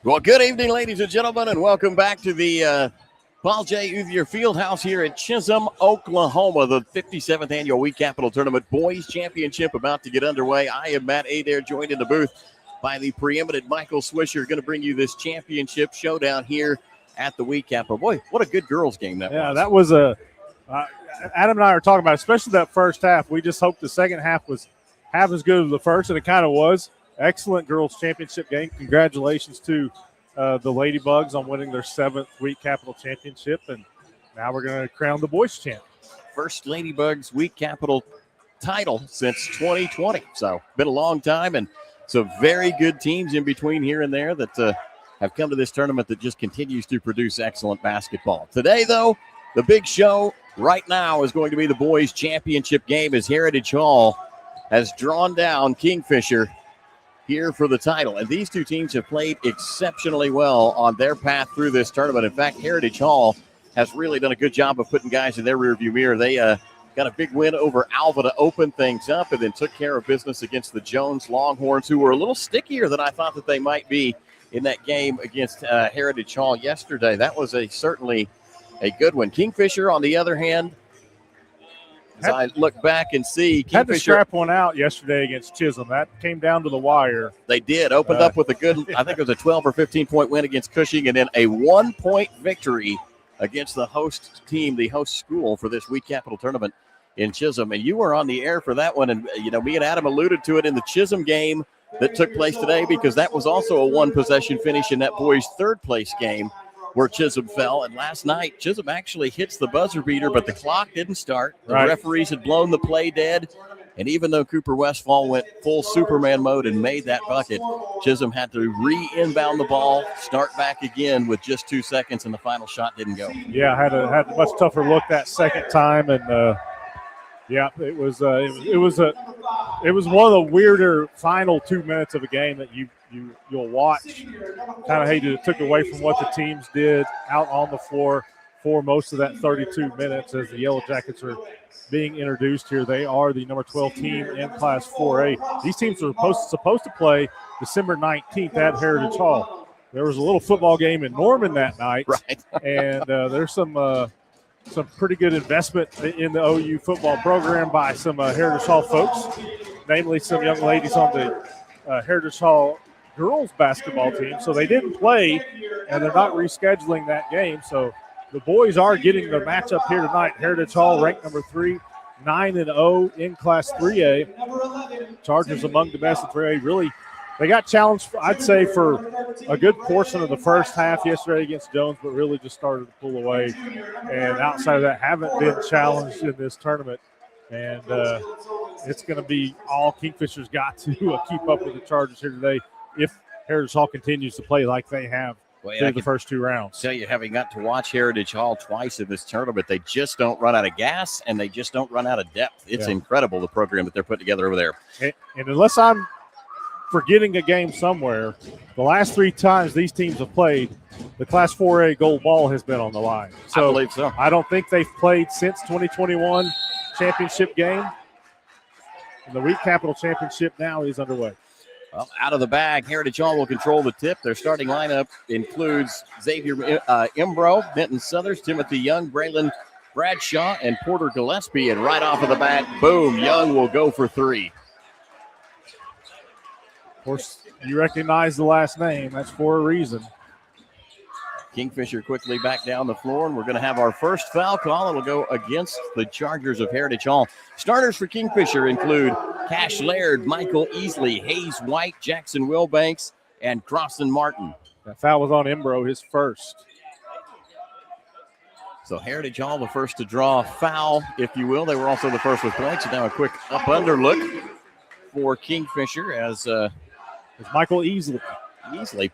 Well, good evening, ladies and gentlemen, and welcome back to the Paul J. Uthier Fieldhouse here in Chisholm, Oklahoma. The 57th Annual Wheat Capital Tournament Boys Championship about to get underway. I am Matt Adair, joined in the booth by the preeminent Michael Swisher, going to bring you this championship showdown here at the Wheat Capital. Boy, what a good girls game that was. Yeah, that was a Adam and I are talking about, especially that first half. We just hoped the second half was half as good as the first, and it kind of was. Excellent girls championship game. Congratulations to the Ladybugs on winning their 7th Wheat Capital Championship, and now we're going to crown the boys champ. First Ladybugs Wheat Capital title since 2020. So been a long time, and some very good teams in between here and there that have come to this tournament that just continues to produce excellent basketball. Today, though, the big show right now is going to be the boys championship game as Heritage Hall has drawn down Kingfisher here for the title. And these two teams have played exceptionally well on their path through this tournament. In fact, Heritage Hall has really done a good job of putting guys in their rearview mirror. They got a big win over Alva to open things up and then took care of business against the Jones Longhorns, who were a little stickier than I thought that they might be in that game against Heritage Hall yesterday. That was certainly a good one. Kingfisher, on the other hand, as I look back and see, Kingfisher had to scrap one out yesterday against Chisholm. That came down to the wire. They did. Opened up with a good, I think it was a 12 or 15-point win against Cushing, and then a 1-point victory against the host team, the host school for this Wheat Capital Tournament in Chisholm. And you were on the air for that one, and me and Adam alluded to it in the Chisholm game that took place today, because that was also a one-possession finish in that boys' third-place game where Chisholm fell. And last night, Chisholm actually hits the buzzer beater, but the clock didn't start. The referees had blown the play dead. And even though Cooper Westfall went full Superman mode and made that bucket, Chisholm had to re-inbound the ball, start back again with just 2 seconds, and the final shot didn't go. Yeah, had a much tougher look that second time, and it was one of the weirder final 2 minutes of a game that you'll watch. Kind of hated it took away from what the teams did out on the floor for most of that 32 minutes as the Yellow Jackets are being introduced here. They are the number 12 team in Class 4A. These teams are supposed to play December 19th at Heritage Hall. There was a little football game in Norman that night, right? And there's some pretty good investment in the OU football program by some Heritage Hall folks, namely some young ladies on the Heritage Hall girls basketball team. So they didn't play, and they're not rescheduling that game. So the boys are getting the matchup here tonight. Heritage Hall ranked number 3, 9-0 in Class 3A. Chargers among the best in 3A. Really, they got challenged, I'd say, for a good portion of the first half yesterday against Jones, but really just started to pull away. And outside of that, haven't been challenged in this tournament. And it's going to be all Kingfisher's got to keep up with the Chargers here today if Heritage Hall continues to play like they have through the first 2 rounds. Tell you, having got to watch Heritage Hall twice in this tournament, they just don't run out of gas and they just don't run out of depth. It's incredible, the program that they're putting together over there. And unless I'm forgetting a game somewhere, the last 3 times these teams have played, the Class 4A gold ball has been on the line. I believe so. I don't think they've played since 2021 championship game. And the Wheat Capital Championship now is underway. Well, out of the bag, Heritage Hall will control the tip. Their starting lineup includes Xavier Imbro, Benton Southers, Timothy Young, Braylon Bradshaw, and Porter Gillespie. And right off of the bat, boom, Young will go for 3. Of course, you recognize the last name. That's for a reason. Kingfisher quickly back down the floor, and we're going to have our first foul call. It will go against the Chargers of Heritage Hall. Starters for Kingfisher include Cash Laird, Michael Easley, Hayes White, Jackson Wilbanks, and Crossan Martin. That foul was on Imbro, his first. So Heritage Hall the first to draw a foul, if you will. They were also the first with points. And now a quick up-under look for Kingfisher as Michael Easley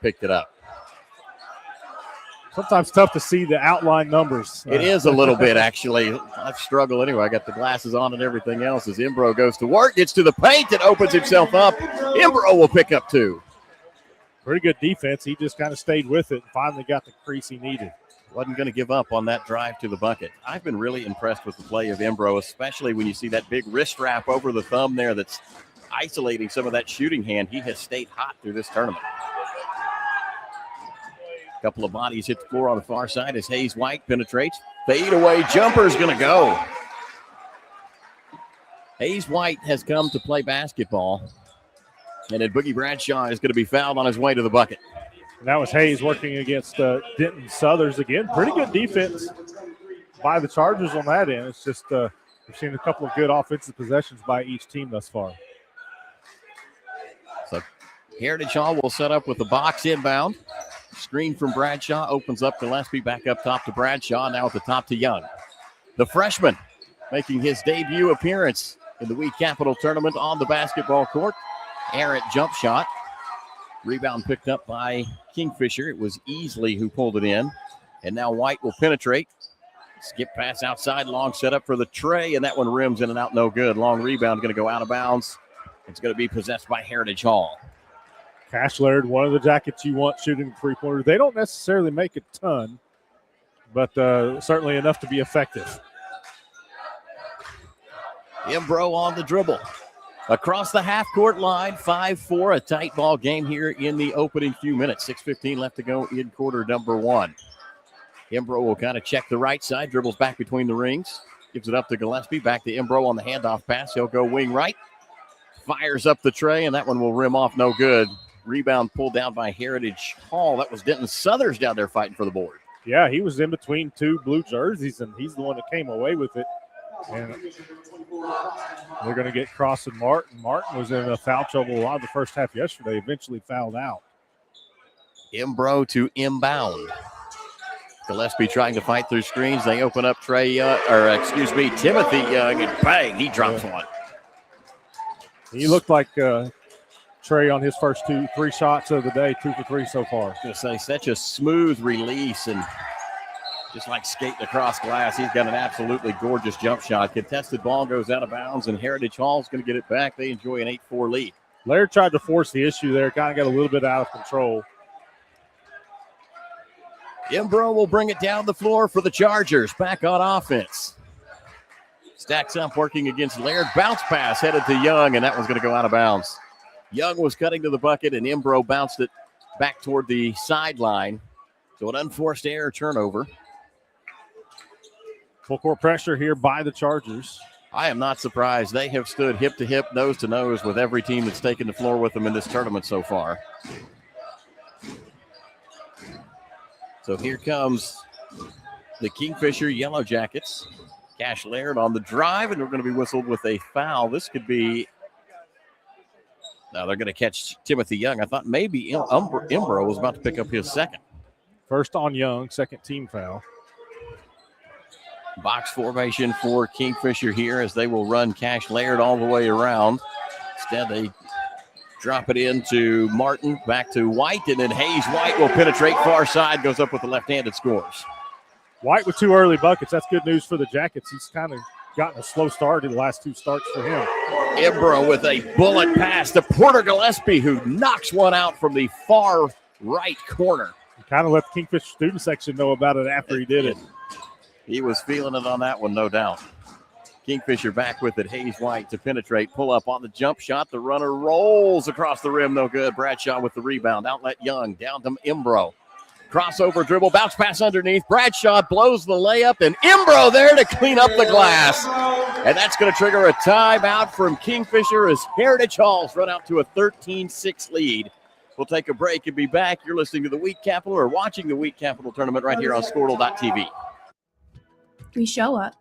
picked it up. Sometimes tough to see the outline numbers. It is a little bit, actually. I've struggled anyway. I got the glasses on and everything else as Imbro goes to work, gets to the paint, and opens himself up. Imbro will pick up 2. Pretty good defense. He just kind of stayed with it and finally got the crease he needed. Wasn't going to give up on that drive to the bucket. I've been really impressed with the play of Imbro, especially when you see that big wrist wrap over the thumb there that's isolating some of that shooting hand. He has stayed hot through this tournament. Couple of bodies hit the floor on the far side as Hayes White penetrates. Fade away jumper's going to go. Hayes White has come to play basketball. And then Boogie Bradshaw is going to be fouled on his way to the bucket. And that was Hayes working against Denton Southers again. Pretty good defense by the Chargers on that end. It's just we've seen a couple of good offensive possessions by each team thus far. So Heritage Hall will set up with the box inbound. Screen from Bradshaw opens up Gillespie, back up top to Bradshaw, now at the top to Young. The freshman making his debut appearance in the Week Capital Tournament on the basketball court. Errant jump shot. Rebound picked up by Kingfisher. It was Easley who pulled it in. And now White will penetrate. Skip pass outside, long setup for the tray, and that one rims in and out, no good. Long rebound going to go out of bounds. It's going to be possessed by Heritage Hall. Cash Laird, one of the Jackets you want shooting three-pointers. They don't necessarily make a ton, but certainly enough to be effective. Imbro on the dribble. Across the half-court line, 5-4, a tight ball game here in the opening few minutes. 6:15 left to go in quarter number one. Imbro will kind of check the right side, dribbles back between the rings, gives it up to Gillespie, back to Imbro on the handoff pass. He'll go wing right, fires up the tray, and that one will rim off, no good. Rebound pulled down by Heritage Hall. That was Denton Southers down there fighting for the board. Yeah, he was in between two blue jerseys, and he's the one that came away with it. And they're going to get Cross and Martin. Martin was in a foul trouble a lot of the first half yesterday, eventually fouled out. Imbro to inbound. Gillespie trying to fight through screens. They open up Timothy Young, and bang, he drops one. He looked like Trey on his first three shots of the day, 2 for 3 so far. I was going to say, such a smooth release, and just like skating across glass, he's got an absolutely gorgeous jump shot. Contested ball goes out of bounds, and Heritage Hall's going to get it back. They enjoy an 8-4 lead. Laird tried to force the issue there, kind of got a little bit out of control. Imbro will bring it down the floor for the Chargers. Back on offense. Stacks up working against Laird. Bounce pass headed to Young, and that one's going to go out of bounds. Young was cutting to the bucket, and Imbro bounced it back toward the sideline. So an unforced error turnover. Full court pressure here by the Chargers. I am not surprised. They have stood hip to hip, nose to nose with every team that's taken the floor with them in this tournament so far. So here comes the Kingfisher Yellow Jackets. Cash Laird on the drive, and we're going to be whistled with a foul. This could be... No, they're going to catch Timothy Young. I thought maybe Imbro was about to pick up his second. First on Young, second team foul. Box formation for Kingfisher here as they will run Cash Laird all the way around. Instead, they drop it into Martin, back to White, and then Hayes White will penetrate far side, goes up with the left-handed scores. White with 2 early buckets. That's good news for the Jackets. He's kind of gotten a slow start in the last 2 starts for him. Imbro with a bullet pass to Porter Gillespie, who knocks one out from the far right corner. He kind of let the Kingfisher student section know about it after he did it. He was feeling it on that one, no doubt. Kingfisher back with it. Hayes White to penetrate. Pull up on the jump shot. The runner rolls across the rim. No good. Bradshaw with the rebound. Outlet Young. Down to Imbro. Crossover dribble. Bounce pass underneath. Bradshaw blows the layup. And Imbro there to clean up the glass. And that's going to trigger a timeout from Kingfisher as Heritage Hall's run out to a 13-6 lead. We'll take a break and be back. You're listening to the Week Capital or watching the Week Capital Tournament right here on Squirtle.tv. We show up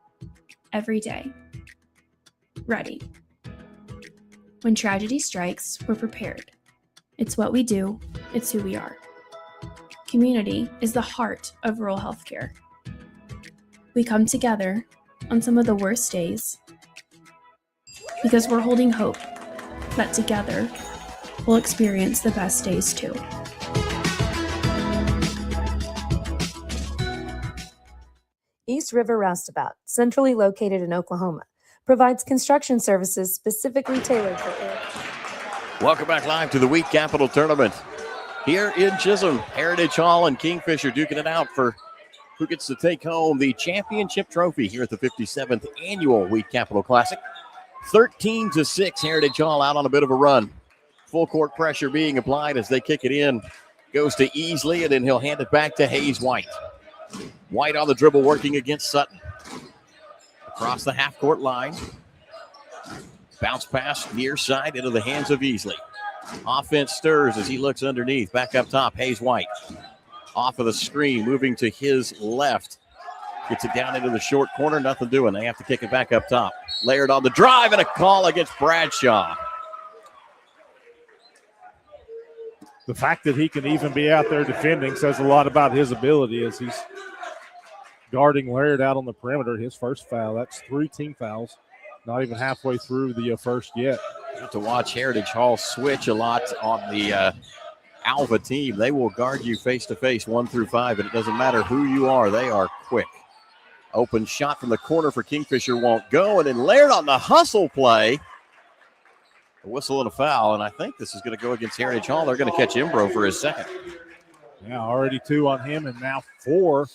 every day, ready. When tragedy strikes, we're prepared. It's what we do, it's who we are. Community is the heart of rural healthcare. We come together on some of the worst days because we're holding hope that together we'll experience the best days too. East River Roustabout, centrally located in Oklahoma, provides construction services specifically tailored for air. Welcome back live to the Week Capital Tournament here in Chisholm. Heritage Hall and Kingfisher duking it out for who gets to take home the championship trophy here at the 57th Annual Week Capital Classic. 13-6, Heritage Hall out on a bit of a run. Full court pressure being applied as they kick it in Goes to Easley, and then he'll hand it back to Hayes White. White on the dribble working against Sutton. Across the half-court line. Bounce pass near side into the hands of Easley. Offense stirs as he looks underneath. Back up top, Hayes White. Off of the screen, moving to his left. Gets it down into the short corner, nothing doing. They have to kick it back up top. Laird on the drive and a call against Bradshaw. The fact that he can even be out there defending says a lot about his ability as he's guarding Laird out on the perimeter. His first foul. That's 3 team fouls. Not even halfway through the first yet. To watch Heritage Hall switch a lot on the Alva team. They will guard you face-to-face 1 through 5, and it doesn't matter who you are. They are quick. Open shot from the corner for Kingfisher won't go, and then Laird on the hustle play. A whistle and a foul, and I think this is going to go against Heritage Hall. They're going to catch Imbro for his second. Yeah, already 2 on him, and now 4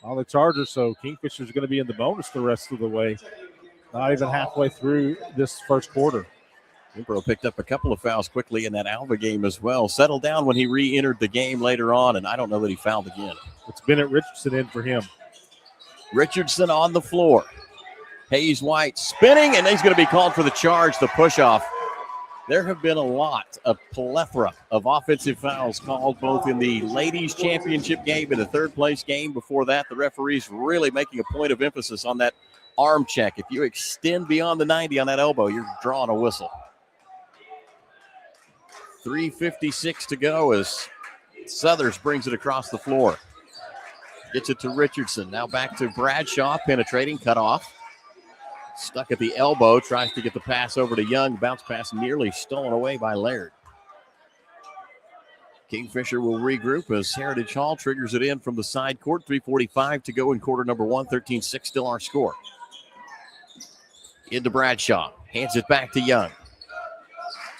on the Chargers, so Kingfisher's going to be in the bonus the rest of the way. Not even halfway through this first quarter. Imbro picked up a couple of fouls quickly in that Alva game as well. Settled down when he re-entered the game later on, and I don't know that he fouled again. It's Bennett Richardson in for him. Richardson on the floor. Hayes White spinning, and he's going to be called for the charge, the push-off. There have been a plethora of offensive fouls called both in the ladies' championship game and the third-place game. Before that, the referees really making a point of emphasis on that arm check. If you extend beyond the 90 on that elbow, you're drawing a whistle. 3:56 to go as Southers brings it across the floor. Gets it to Richardson. Now back to Bradshaw, penetrating, cut off. Stuck at the elbow, tries to get the pass over to Young. Bounce pass nearly stolen away by Laird. Kingfisher will regroup as Heritage Hall triggers it in from the side court. 3:45 to go in quarter number 1. 13-6 still our score. Into Bradshaw. Hands it back to Young.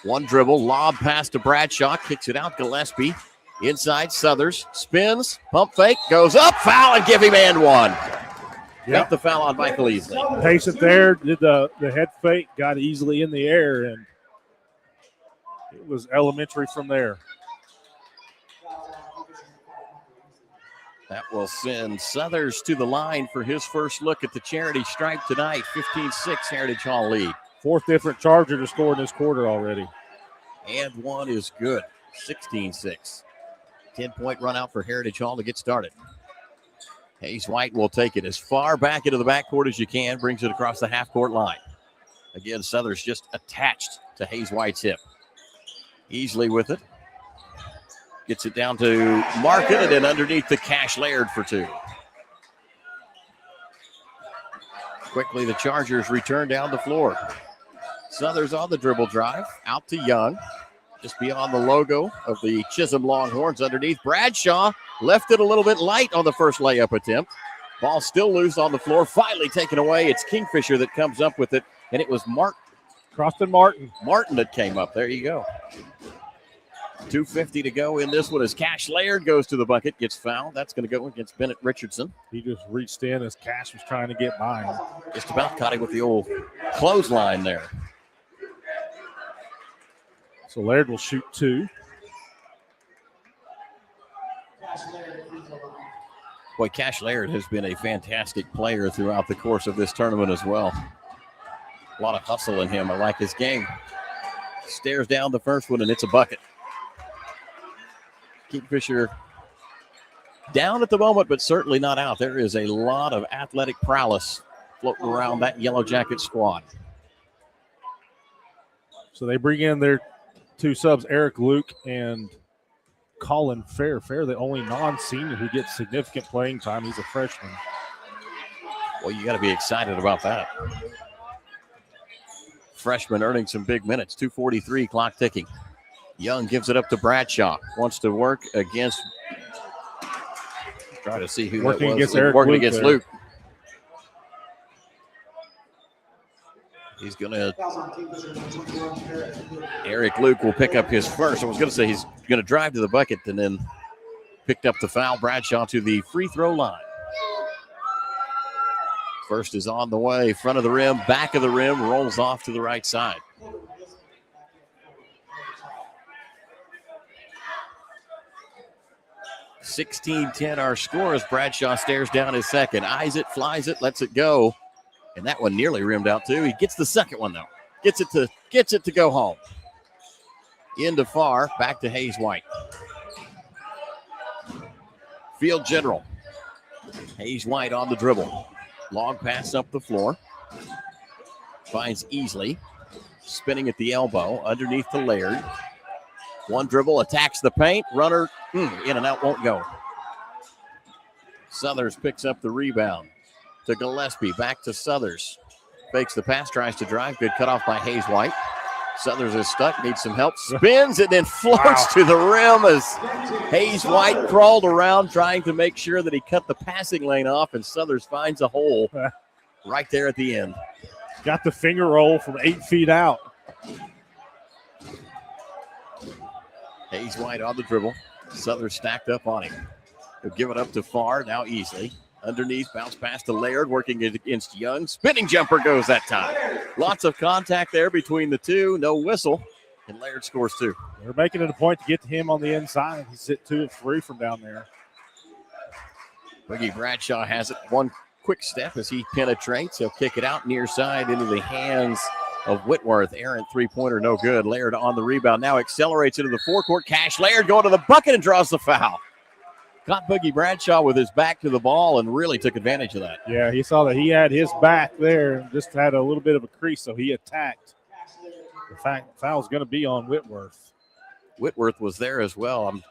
One dribble, lob pass to Bradshaw. Kicks it out, Gillespie. Inside, Southers. Spins, pump fake, goes up, foul, and give him and one. Got the foul on Michael Easley. Patient there, did the head fake, got Easley in the air, and it was elementary from there. That will send Southers to the line for his first look at the charity stripe tonight. 15-6 Heritage Hall lead. 4th different Charger to score in this quarter already. And one is good. 16-6. 10-point run out for Heritage Hall to get started. Hayes White will take it as far back into the backcourt as you can. Brings it across the half-court line. Again, Southers just attached to Hayes White's hip. Easily with it. Gets it down to Market and then underneath the Cash Laird for 2. Quickly, the Chargers return down the floor. Southers on the dribble drive. Out to Young. Just beyond the logo of the Chisholm Longhorns underneath. Bradshaw left it a little bit light on the first layup attempt. Ball still loose on the floor. Finally taken away. It's Kingfisher that comes up with it, and it was Crofton Martin. Martin that came up. There you go. 2:50 to go in this one as Cash Laird goes to the bucket, gets fouled. That's going to go against Bennett Richardson. He just reached in as Cash was trying to get by him. Just about caught him with the old clothesline there. So Laird will shoot 2. Boy, Cash Laird has been a fantastic player throughout the course of this tournament as well. A lot of hustle in him. I like his game. Stares down the first one, and it's a bucket. Kingfisher down at the moment, but certainly not out. There is a lot of athletic prowess floating around that Yellow Jacket squad. So they bring in their 2 subs, Eric Luke and Colin Fair. Fair, the only non-senior who gets significant playing time. He's a freshman. Well, you got to be excited about that. Freshman earning some big minutes. 2:43, clock ticking. Young gives it up to Bradshaw. Wants to work against. Try to see who working that was. Against Eric working Luke against there. Luke. He's going to. Eric Luke will pick up his first. I was going to say he's going to drive to the bucket and then picked up the foul. Bradshaw to the free throw line. First is on the way. Front of the rim, back of the rim, rolls off to the right side. 16-10 our score as Bradshaw stares down his second. Eyes it, flies it, lets it go. And that one nearly rimmed out too. He gets the second one though. Gets it to go home. Into far, back to Hayes White. Field general. Hayes White on the dribble. Long pass up the floor. Finds Easley. Spinning at the elbow. Underneath to Laird. One dribble, attacks the paint. Runner in and out, won't go. Southers picks up the rebound. To Gillespie, back to Southers. Fakes the pass, tries to drive. Good cutoff by Hayes White. Southers is stuck, needs some help. Spins and then floats to the rim as Hayes White crawled around trying to make sure that he cut the passing lane off, and Southers finds a hole right there at the end. Got the finger roll from 8 feet out. Hayes White on the dribble. Southers stacked up on him. He'll give it up to Farr, now easily. Underneath, bounce pass to Laird, working it against Young. Spinning jumper goes that time. Lots of contact there between the two. No whistle, and Laird scores two. They're making it a point to get to him on the inside. He's hit 2 of 3 from down there. Boogie Bradshaw has it. One quick step as he penetrates. He'll kick it out near side into the hands of Whitworth. Errant three-pointer, no good. Laird on the rebound. Now accelerates into the forecourt. Cash Laird going to the bucket and draws the foul. Caught Boogie Bradshaw with his back to the ball and really took advantage of that. Yeah, he saw that he had his back there and just had a little bit of a crease, so he attacked. The foul's going to be on Whitworth. Whitworth was there as well. I'm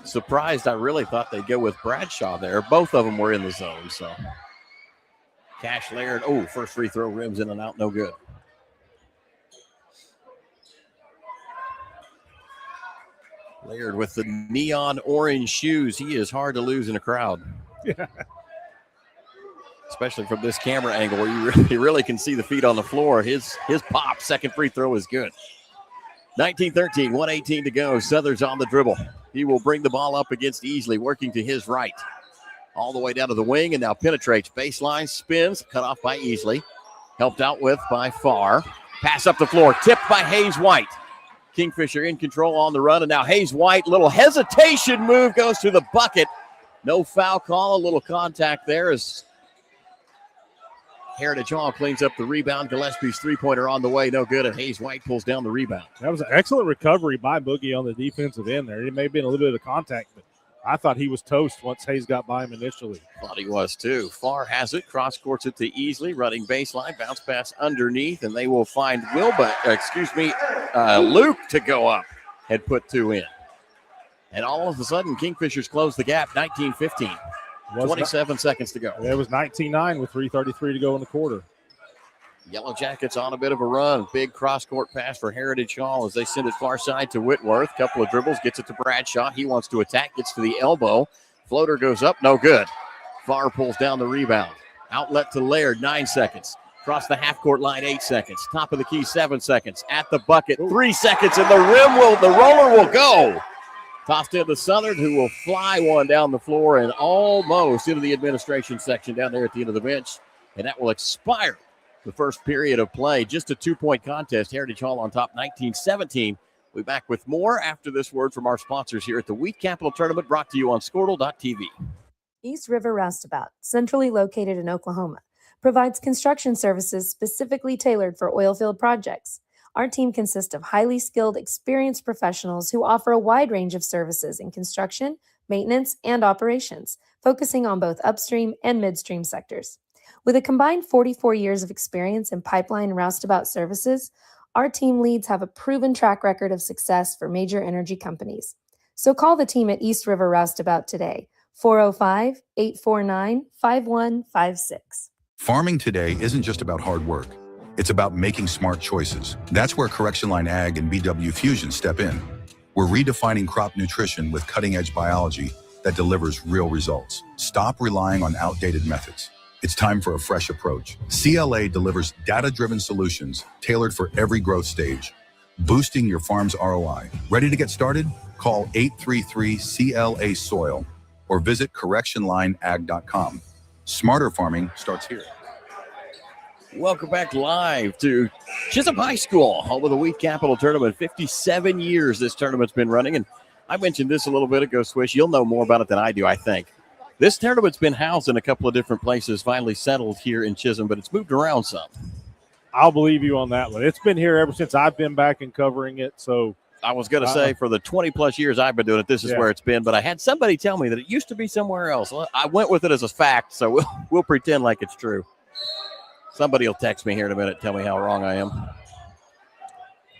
surprised. I really thought they'd go with Bradshaw there. Both of them were in the zone, so. Cash Laird, first free throw rims in and out, no good. Laird with the neon orange shoes. He is hard to lose in a crowd. Yeah. Especially from this camera angle where you really can see the feet on the floor. His pop, second free throw is good. 19-13, 1:18 to go. Southers on the dribble. He will bring the ball up against Easley, working to his right. All the way down to the wing and now penetrates. Baseline, spins, cut off by Easley. Helped out with by Farr. Pass up the floor, tipped by Hayes White. Kingfisher in control on the run, and now Hayes White, little hesitation move, goes to the bucket. No foul call, a little contact there as Heritage Hall cleans up the rebound. Gillespie's three-pointer on the way, no good, and Hayes White pulls down the rebound. That was an excellent recovery by Boogie on the defensive end there. It may have been a little bit of contact, but I thought he was toast once Hayes got by him initially. Thought he was too. Farr has it, cross-courts it to Easley, running baseline, bounce pass underneath, and they will find Luke to go up and put 2 in. And all of a sudden, Kingfishers close the gap, 19-15. 27 seconds to go. It was 19-9 with 3:33 to go in the quarter. Yellow Jackets on a bit of a run. Big cross-court pass for Heritage Hall as they send it far side to Whitworth. Couple of dribbles, gets it to Bradshaw. He wants to attack, gets to the elbow. Floater goes up, no good. Farr pulls down the rebound. Outlet to Laird, 9 seconds. Across the half-court line, 8 seconds. Top of the key, 7 seconds. At the bucket, 3 seconds, and the roller will go. Tossed in to Southern, who will fly one down the floor and almost into the administration section down there at the end of the bench. And that will expire the first period of play. Just a 2-point contest. Heritage Hall on top, 19-17. We'll be back with more after this word from our sponsors here at the Wheat Capital Tournament, brought to you on Squirtle.tv. East River Roustabout, centrally located in Oklahoma, provides construction services specifically tailored for oilfield projects. Our team consists of highly skilled, experienced professionals who offer a wide range of services in construction, maintenance, and operations, focusing on both upstream and midstream sectors. With a combined 44 years of experience in pipeline and roustabout services, our team leads have a proven track record of success for major energy companies. So call the team at East River Roustabout today, 405-849-5156. Farming today isn't just about hard work. It's about making smart choices. That's where Correction Line Ag and BW Fusion step in. We're redefining crop nutrition with cutting-edge biology that delivers real results. Stop relying on outdated methods. It's time for a fresh approach. CLA delivers data-driven solutions tailored for every growth stage, boosting your farm's ROI. Ready to get started? Call 833-CLA-SOIL or visit correctionlineag.com. Smarter farming starts here. Welcome back live to Chisholm High School, home of the Wheat Capital Tournament. 57 years this tournament's been running, and I mentioned this a little bit ago, Swish. You'll know more about it than I do, I think. This tournament's been housed in a couple of different places, finally settled here in Chisholm, but it's moved around some. I'll believe you on that one. It's been here ever since I've been back and covering it. So I was going to say, for the 20-plus years I've been doing it, this is where it's been. But I had somebody tell me that it used to be somewhere else. Well, I went with it as a fact, so we'll pretend like it's true. Somebody will text me here in a minute and tell me how wrong I am.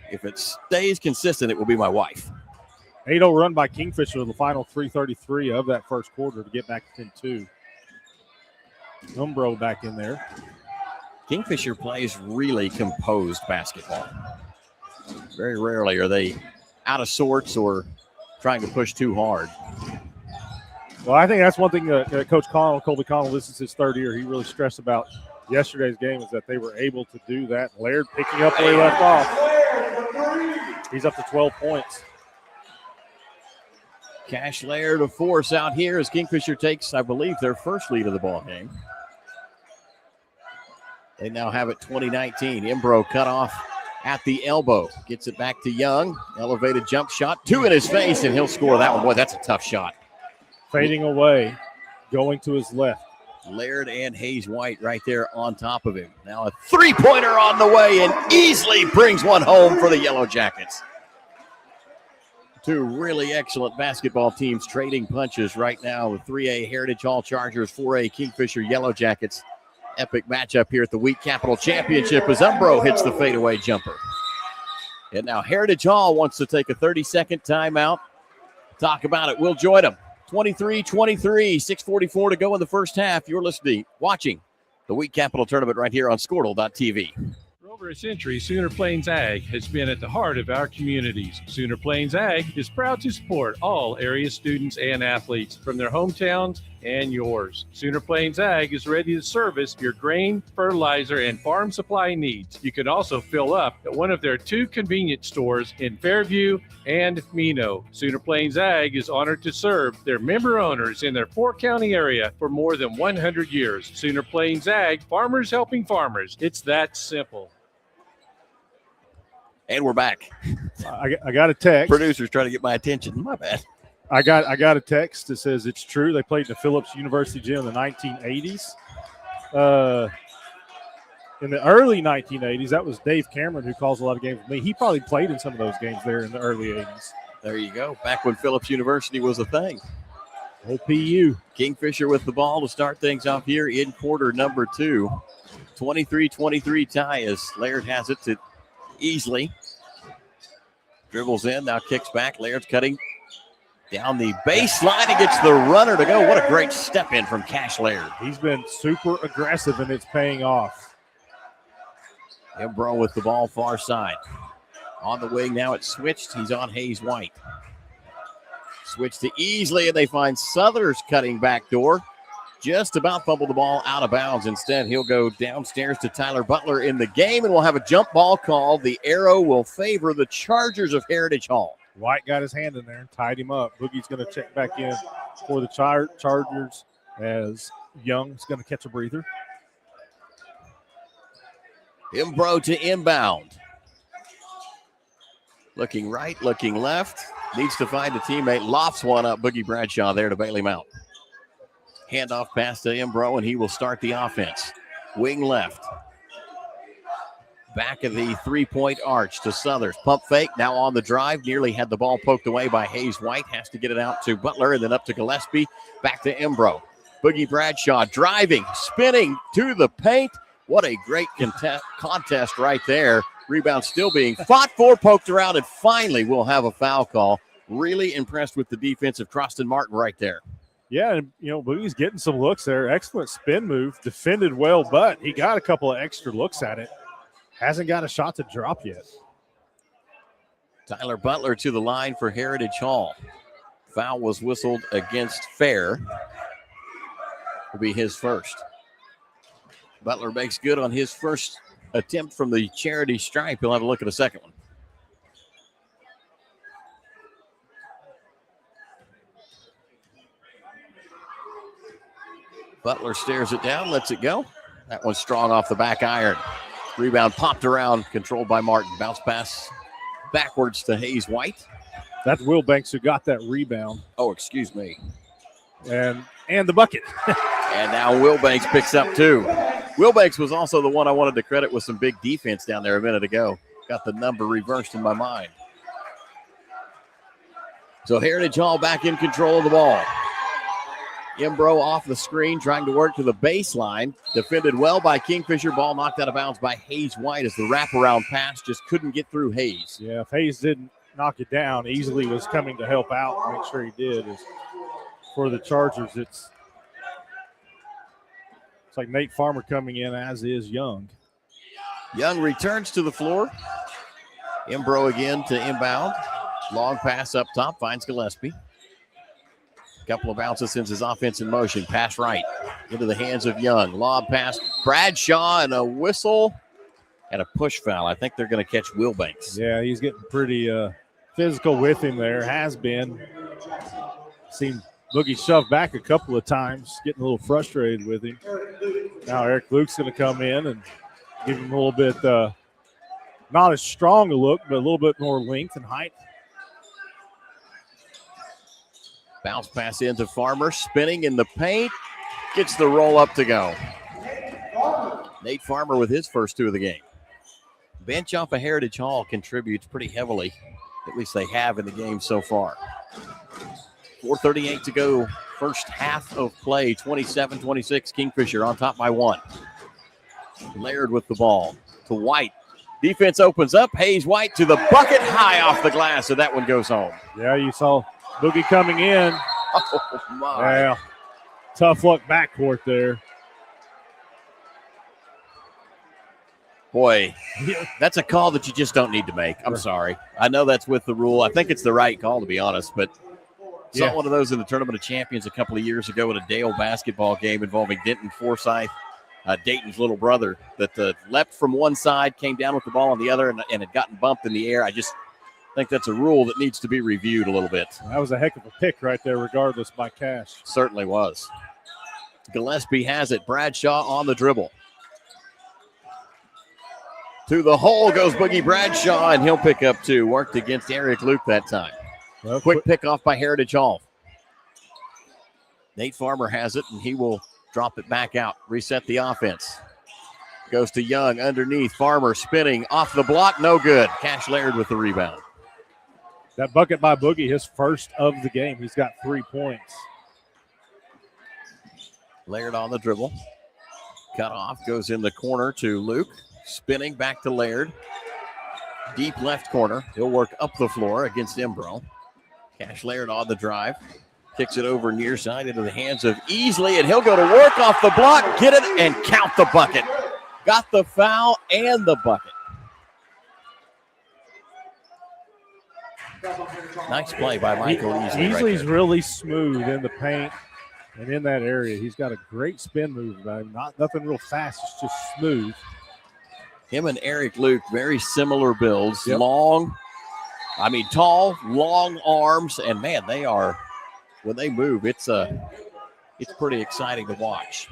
If it stays consistent, it will be my wife. 8-0 run by Kingfisher with the final 3:33 of that first quarter to get back to 10-2. Umbro back in there. Kingfisher plays really composed basketball. Very rarely are they out of sorts or trying to push too hard. Well, I think that's one thing that Coach Colby Connell, this is his third year, he really stressed about yesterday's game is that they were able to do that. Laird picking up where he left off. He's up to 12 points. Cash Laird of force out here as Kingfisher takes, I believe, their first lead of the ball game. They now have it 20-19. Imbro cut off at the elbow. Gets it back to Young. Elevated jump shot. 2 in his face, and he'll score that one. Boy, that's a tough shot. Fading away, going to his left. Laird and Hayes White right there on top of him. Now a three-pointer on the way and easily brings one home for the Yellow Jackets. Two really excellent basketball teams trading punches right now. The 3A Heritage Hall Chargers, 4A Kingfisher Yellow Jackets. Epic matchup here at the Week Capital Championship as Umbro hits the fadeaway jumper. And now Heritage Hall wants to take a 30-second timeout. Talk about it. We'll join them. 23-23, 6:44 to go in the first half. You're watching the Week Capital Tournament right here on Squirtle.tv. For over a century, Sooner Plains Ag has been at the heart of our communities. Sooner Plains Ag is proud to support all area students and athletes from their hometowns and yours. Sooner Plains Ag is ready to service your grain, fertilizer, and farm supply needs. You can also fill up at one of their 2 convenience stores in Fairview and Mino. Sooner Plains Ag is honored to serve their member owners in their 4-county area for more than 100 years. Sooner Plains Ag, farmers helping farmers. It's that simple. And we're back. I got a text. Producer's trying to get my attention. My bad. I got a text that says it's true. They played in the Phillips University gym in the 1980s. In the early 1980s, that was Dave Cameron who calls a lot of games with me. He probably played in some of those games there in the early 80s. There you go. Back when Phillips University was a thing. OPU. Kingfisher with the ball to start things off here in quarter number 2. 23-23 tie as Laird has it to easily. Dribbles in, now kicks back. Laird's cutting down the baseline and gets the runner to go. What a great step in from Cash Laird. He's been super aggressive and it's paying off. Imbro with the ball far side. On the wing now, it's switched. He's on Hayes White. Switch to Easley, and they find Southers cutting back door. Just about fumbled the ball out of bounds. Instead, he'll go downstairs to Tyler Butler in the game, and we'll have a jump ball called. The arrow will favor the Chargers of Heritage Hall. White got his hand in there and tied him up. Boogie's going to check back in for the Chargers as Young's going to catch a breather. Imbro to inbound. Looking right, looking left. Needs to find a teammate. Lofts one up. Boogie Bradshaw there to bail him out. Handoff pass to Imbro, and he will start the offense. Wing left. Back of the three-point arch to Southers. Pump fake, now on the drive. Nearly had the ball poked away by Hayes White. Has to get it out to Butler, and then up to Gillespie. Back to Imbro. Boogie Bradshaw driving, spinning to the paint. What a great contest right there. Rebound still being fought for, poked around, and finally we'll have a foul call. Really impressed with the defense of Croston Martin right there. Yeah, and, Boogie's getting some looks there. Excellent spin move. Defended well, but he got a couple of extra looks at it. Hasn't got a shot to drop yet. Tyler Butler to the line for Heritage Hall. Foul was whistled against Fair. Will be his first. Butler makes good on his first attempt from the charity stripe. He'll have a look at a second one. Butler stares it down, lets it go. That one's strong off the back iron. Rebound popped around, controlled by Martin. Bounce pass backwards to Hayes White. That's Will Banks who got that rebound. Oh, excuse me. And the bucket. And now Wilbanks picks up 2. Wilbanks was also the one I wanted to credit with some big defense down there a minute ago. Got the number reversed in my mind. So Heritage Hall back in control of the ball. Imbro off the screen, trying to work to the baseline. Defended well by Kingfisher. Ball knocked out of bounds by Hayes White as the wraparound pass just couldn't get through Hayes. Yeah, if Hayes didn't knock it down, Easily was coming to help out. Make sure he did. For the Chargers, it's like Nate Farmer coming in, as is Young. Young returns to the floor. Imbro again to inbound. Long pass up top, finds Gillespie. Couple of bounces since his offense in motion. Pass right into the hands of Young. Lob pass, Bradshaw, and a whistle and a push foul. I think they're going to catch Wilbanks. Yeah, he's getting pretty physical with him there. Has been. Seen Boogie shove back a couple of times, getting a little frustrated with him. Now Eric Luke's going to come in and give him a little bit, not as strong a look, but a little bit more length and height. Bounce pass into Farmer, spinning in the paint. Gets the roll up to go. Nate Farmer with his first 2 of the game. Bench off of Heritage Hall contributes pretty heavily. At least they have in the game so far. 4:38 to go. First half of play, 27-26. Kingfisher on top by 1. Laird with the ball to White. Defense opens up. Hayes White to the bucket, high off the glass, and that one goes home. Yeah, you saw Boogie coming in. Oh, my. Yeah, tough luck backcourt there. Boy, that's a call that you just don't need to make. I'm sorry. I know that's with the rule. I think it's the right call, to be honest, but saw one of those in the Tournament of Champions a couple of years ago in a Dale basketball game involving Denton Forsyth, Dayton's little brother, that leapt from one side, came down with the ball on the other, and had gotten bumped in the air. I just think that's a rule that needs to be reviewed a little bit. That was a heck of a pick right there, regardless, by Cash. Certainly was. Gillespie has it. Bradshaw on the dribble. To the hole goes Boogie Bradshaw, and he'll pick up 2. Worked against Eric Luke that time. Well, quick pick off by Heritage Hall. Nate Farmer has it, and he will drop it back out. Reset the offense. Goes to Young underneath. Farmer spinning off the block. No good. Cash Laird with the rebound. That bucket by Boogie, his first of the game. He's got 3 points. Laird on the dribble. Cut off. Goes in the corner to Luke. Spinning back to Laird. Deep left corner. He'll work up the floor against Imbro. Cash Laird on the drive. Kicks it over near side into the hands of Easley, and he'll go to work off the block, get it, and count the bucket. Got the foul and the bucket. Nice play by Michael Easley. Easley's right really smooth in the paint and in that area. He's got a great spin move about him. Nothing real fast, it's just smooth. Him and Eric Luke, very similar builds. Yep. Tall, long arms, and man, they are, when they move, it's pretty exciting to watch.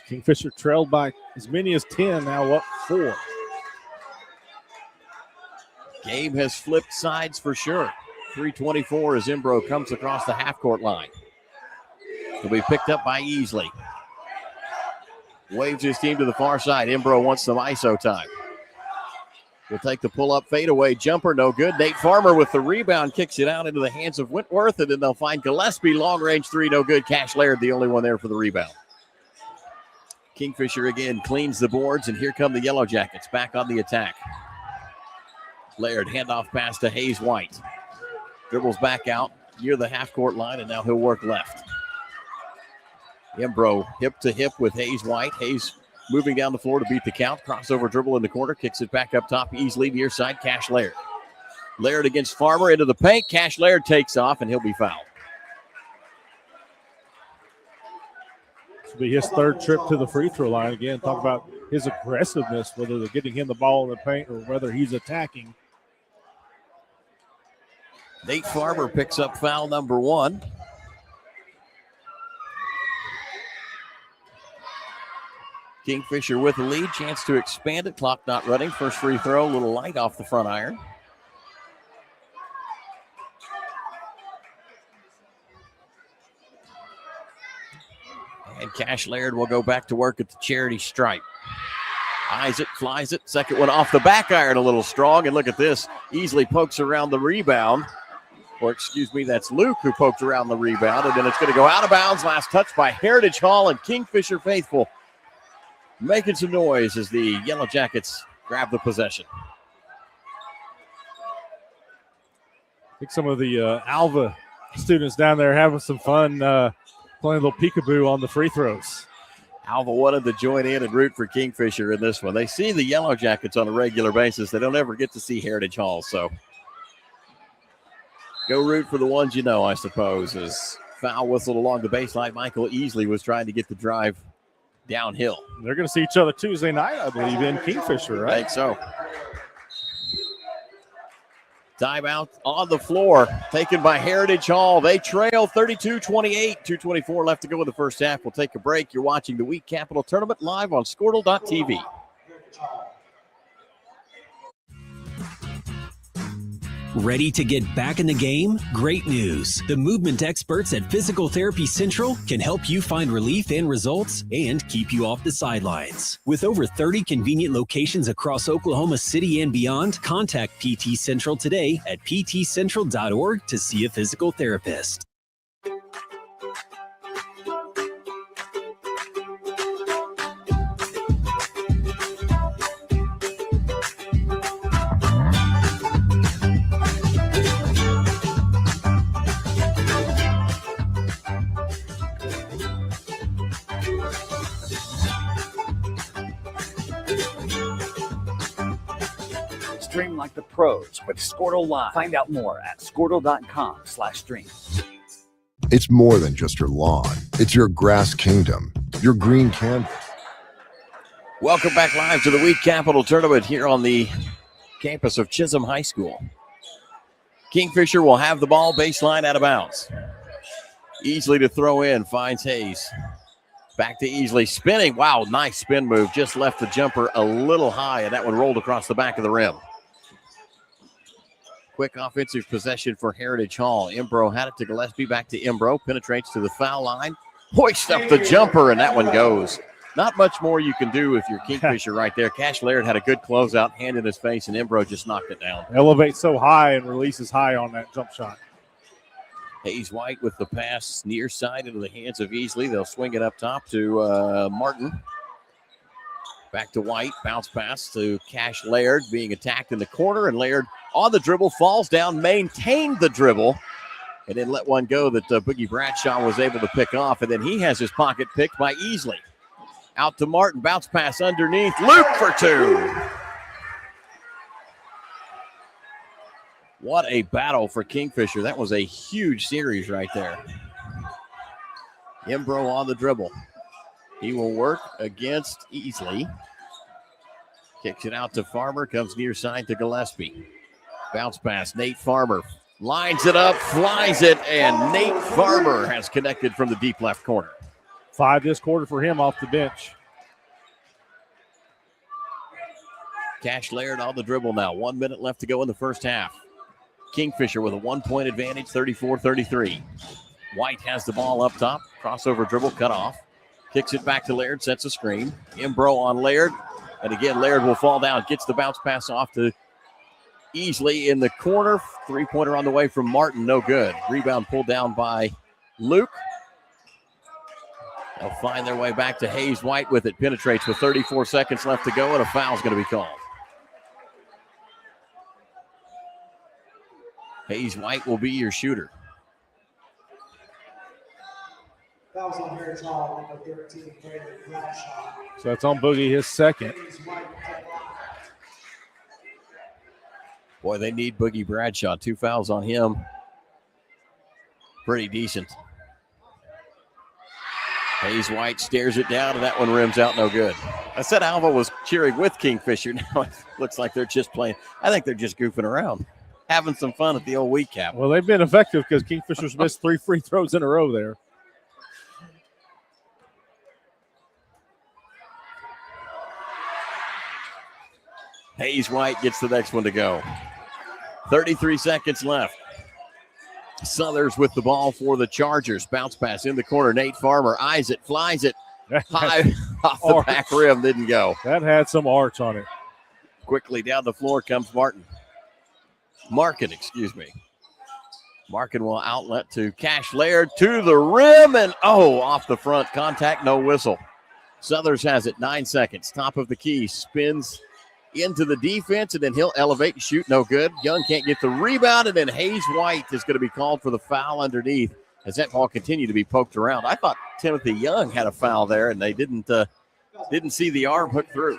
Kingfisher trailed by as many as 10, now up 4. Game has flipped sides for sure. 3:24 as Imbro comes across the half-court line. He'll be picked up by Easley. Waves his team to the far side. Imbro wants some ISO time. Will take the pull-up fadeaway jumper. No good. Nate Farmer with the rebound kicks it out into the hands of Whitworth, and then they'll find Gillespie. Long-range 3, no good. Cash Laird, the only one there for the rebound. Kingfisher again cleans the boards, and here come the Yellow Jackets back on the attack. Laird, handoff pass to Hayes White. Dribbles back out near the half-court line, and now he'll work left. Imbro hip to hip with Hayes White. Hayes moving down the floor to beat the count. Crossover dribble in the corner. Kicks it back up top. Easley near side. Cash Laird. Laird against Farmer into the paint. Cash Laird takes off, and he'll be fouled. This will be his 3rd trip to the free throw line. Again, talk about his aggressiveness, whether they're getting him the ball in the paint or whether he's attacking. Nate Farmer picks up foul number 1. Kingfisher with the lead. Chance to expand it. Clock not running. First free throw, a little light off the front iron. And Cash Laird will go back to work at the charity stripe. Eyes it, flies it. Second one off the back iron a little strong. And look at this. Easily pokes around the rebound. Or excuse me, that's Luke who poked around the rebound. And then it's going to go out of bounds. Last touch by Heritage Hall and Kingfisher faithful. Making some noise as the Yellow Jackets grab the possession. I think some of the Alva students down there having some fun playing a little peekaboo on the free throws. Alva wanted to join in and root for Kingfisher in this one. They see the Yellow Jackets on a regular basis. They don't ever get to see Heritage Hall, so go root for the ones you know, I suppose. As foul whistled along the baseline, Michael Easley was trying to get the drive downhill. They're going to see each other Tuesday night, I believe, in Kingfisher, right? I think so. Timeout on the floor, taken by Heritage Hall. They trail 32-28, 2:24 left to go in the first half. We'll take a break. You're watching the Week Capital Tournament live on Squirtle.tv. Ready to get back in the game? Great news. The movement experts at Physical Therapy Central can help you find relief and results and keep you off the sidelines. With over 30 convenient locations across Oklahoma City and beyond, contact PT Central today at ptcentral.org to see a physical therapist. Stream like the pros with Squirtle Live. Find out more at squirtle.com/stream. It's more than just your lawn. It's your grass kingdom, your green canvas. Welcome back live to the Week Capital Tournament here on the campus of Chisholm High School. Kingfisher will have the ball baseline out of bounds. Easily to throw in, finds Hayes. Back to Easley, spinning. Wow, nice spin move. Just left the jumper a little high, and that one rolled across the back of the rim. Quick offensive possession for Heritage Hall. Imbro had it to Gillespie, back to Imbro. Penetrates to the foul line. Hoists up the jumper, and that one goes. Not much more you can do if you're Kingfisher right there. Cash Laird had a good closeout, hand in his face, and Imbro just knocked it down. Elevates so high and releases high on that jump shot. Hayes White with the pass near side into the hands of Easley. They'll swing it up top to Martin. Back to White. Bounce pass to Cash Laird, being attacked in the corner. And Laird on the dribble, falls down, maintained the dribble, and then let one go that Boogie Bradshaw was able to pick off. And then he has his pocket picked by Easley. Out to Martin. Bounce pass underneath. Luke for two. What a battle for Kingfisher. That was a huge series right there. Imbro on the dribble. He will work against Easley. Kicks it out to Farmer. Comes near side to Gillespie. Bounce pass. Nate Farmer lines it up, flies it, and Nate Farmer has connected from the deep left corner. 5 this quarter for him off the bench. Cash Laird on the dribble now. 1 minute left to go in the first half. Kingfisher with a 1-point advantage, 34-33. White has the ball up top. Crossover dribble cut off. Kicks it back to Laird, sets a screen. Imbro on Laird. And again, Laird will fall down. Gets the bounce pass off to Easley in the corner. 3-pointer on the way from Martin. No good. Rebound pulled down by Luke. They'll find their way back to Hayes White with it. Penetrates with 34 seconds left to go, and a foul's going to be called. Hayes White will be your shooter. Fouls on Heritage Hall, number 13, Brandon Bradshaw. So that's on Boogie, his second. Boy, they need Boogie Bradshaw. 2 fouls on him. Pretty decent. Hayes White stares it down, and that one rims out no good. I said Alva was cheering with Kingfisher. Now it looks like they're just playing. I think they're just goofing around, having some fun at the old week cap. Well, they've been effective because Kingfisher's missed 3 free throws in a row there. Hayes White gets the next one to go. 33 seconds left. Southers with the ball for the Chargers. Bounce pass in the corner. Nate Farmer eyes it, flies it high off the back rim. Didn't go. That had some arch on it. Quickly down the floor comes Martin. Markin, excuse me. Markin will outlet to Cash Laird to the rim, and off the front. Contact, no whistle. Southers has it, 9 seconds. Top of the key, spins into the defense, and then he'll elevate and shoot, no good. Young can't get the rebound, and then Hayes White is going to be called for the foul underneath as that ball continued to be poked around. I thought Timothy Young had a foul there, and they didn't see the arm hook through.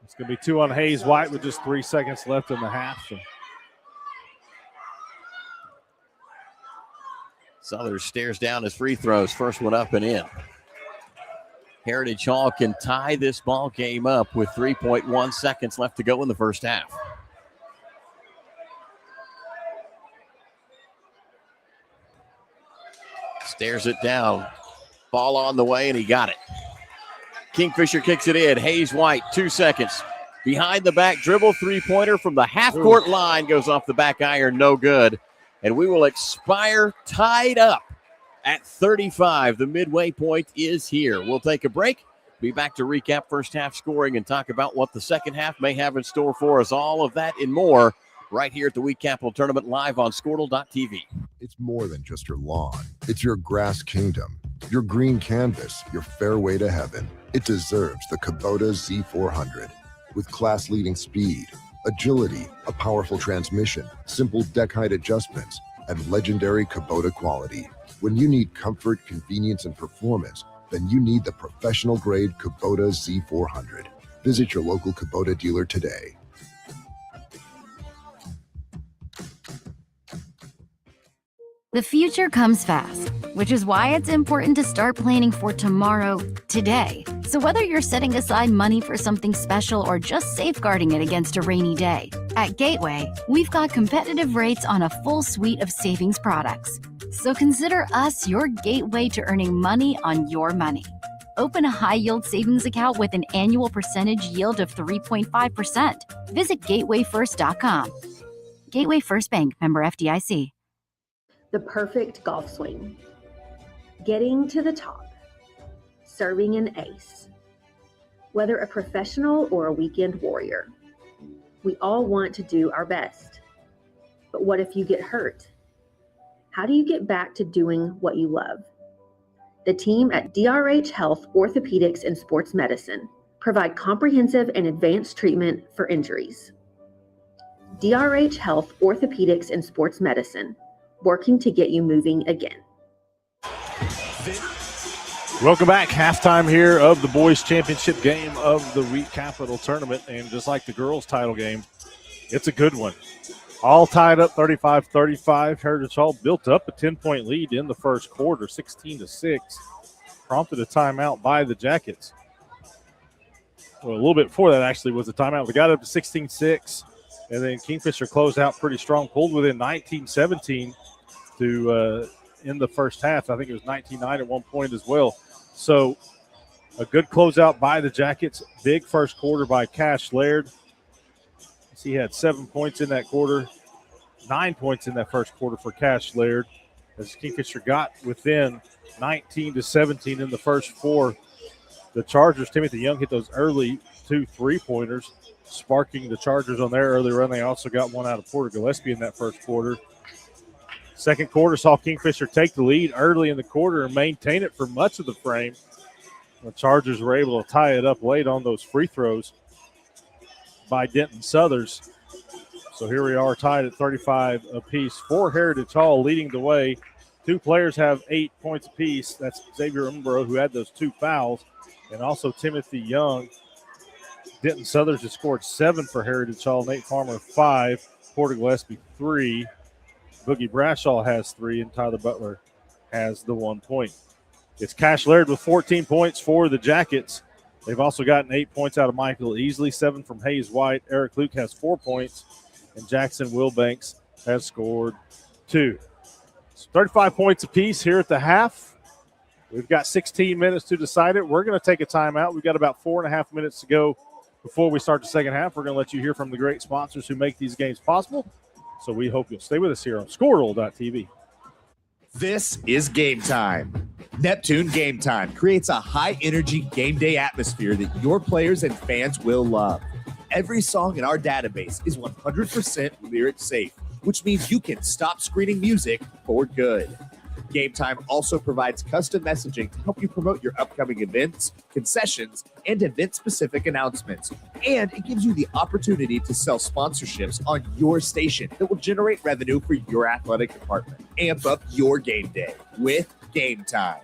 It's going to be 2 on Hayes White with just 3 seconds left in the half. So. Southers stares down his free throws. First one up and in. Heritage Hall can tie this ball game up with 3.1 seconds left to go in the first half. Stares it down. Ball on the way, and he got it. Kingfisher kicks it in. Hayes White, 2 seconds. Behind the back dribble, three-pointer from the half-court line. Goes off the back iron, no good. And we will expire tied up at 35. The midway point is here. We'll take a break. Be back to recap first half scoring and talk about what the second half may have in store for us. All of that and more right here at the Week Capital Tournament live on Squirtle.tv. It's more than just your lawn. It's your grass kingdom, your green canvas, your fairway to heaven. It deserves the Kubota Z400. With class-leading speed, agility, a powerful transmission, simple deck height adjustments, and legendary Kubota quality. When you need comfort, convenience, and performance, then you need the professional-grade Kubota Z400. Visit your local Kubota dealer today. The future comes fast, which is why it's important to start planning for tomorrow, today. So whether you're setting aside money for something special or just safeguarding it against a rainy day, at Gateway, we've got competitive rates on a full suite of savings products. So consider us your gateway to earning money on your money. Open a high-yield savings account with an annual percentage yield of 3.5%. Visit gatewayfirst.com. Gateway First Bank, member FDIC. The perfect golf swing, getting to the top, serving an ace. Whether a professional or a weekend warrior, we all want to do our best. But what if you get hurt? How do you get back to doing what you love? The team at DRH Health Orthopedics and Sports Medicine provide comprehensive and advanced treatment for injuries. DRH Health Orthopedics and Sports Medicine, working to get you moving again. Welcome back. Halftime here of the boys championship game of the Week Capital Tournament. And just like the girls title game, it's a good one. All tied up 35-35. Heritage Hall built up a 10-point lead in the first quarter, 16-6. Prompted a timeout by the Jackets. Well, a little bit before that actually was a timeout. We got up to 16-6. And then Kingfisher closed out pretty strong, pulled within 19-17 to in the first half. I think it was 19-9 at one point as well. So a good closeout by the Jackets. Big first quarter by Cash Laird. He had 7 points in that quarter, 9 points in that first quarter for Cash Laird, as Kingfisher got within 19-17 in the first four. The Chargers, Timothy Young hit those early 2 3-pointers, sparking the Chargers on their early run. They also got one out of Porter Gillespie in that first quarter. Second quarter saw Kingfisher take the lead early in the quarter and maintain it for much of the frame. The Chargers were able to tie it up late on those free throws by Denton Southers. So here we are tied at 35 apiece for Heritage Hall, leading the way. 2 players have 8 points apiece. That's Xavier Umbro, who had those 2 fouls, and also Timothy Young. Denton Southers has scored 7 for Heritage Hall. Nate Farmer 5, Porter Gillespie 3. Boogie Brashaw has 3, and Tyler Butler has the 1 point. It's Cash Laird with 14 points for the Jackets. They've also gotten 8 points out of Michael Easley, 7 from Hayes White. Eric Luke has 4 points, and Jackson Wilbanks has scored 2. So 35 points apiece here at the half. We've got 16 minutes to decide it. We're going to take a timeout. We've got about 4.5 minutes to go before we start the second half. We're going to let you hear from the great sponsors who make these games possible. So we hope you'll stay with us here on Squirrel.tv. This is Game Time. Neptune Game Time creates a high-energy game day atmosphere that your players and fans will love. Every song in our database is 100% lyric safe, which means you can stop screening music for good. Game Time also provides custom messaging to help you promote your upcoming events, concessions, and event-specific announcements. And it gives you the opportunity to sell sponsorships on your station that will generate revenue for your athletic department. Amp up your game day with Game Time.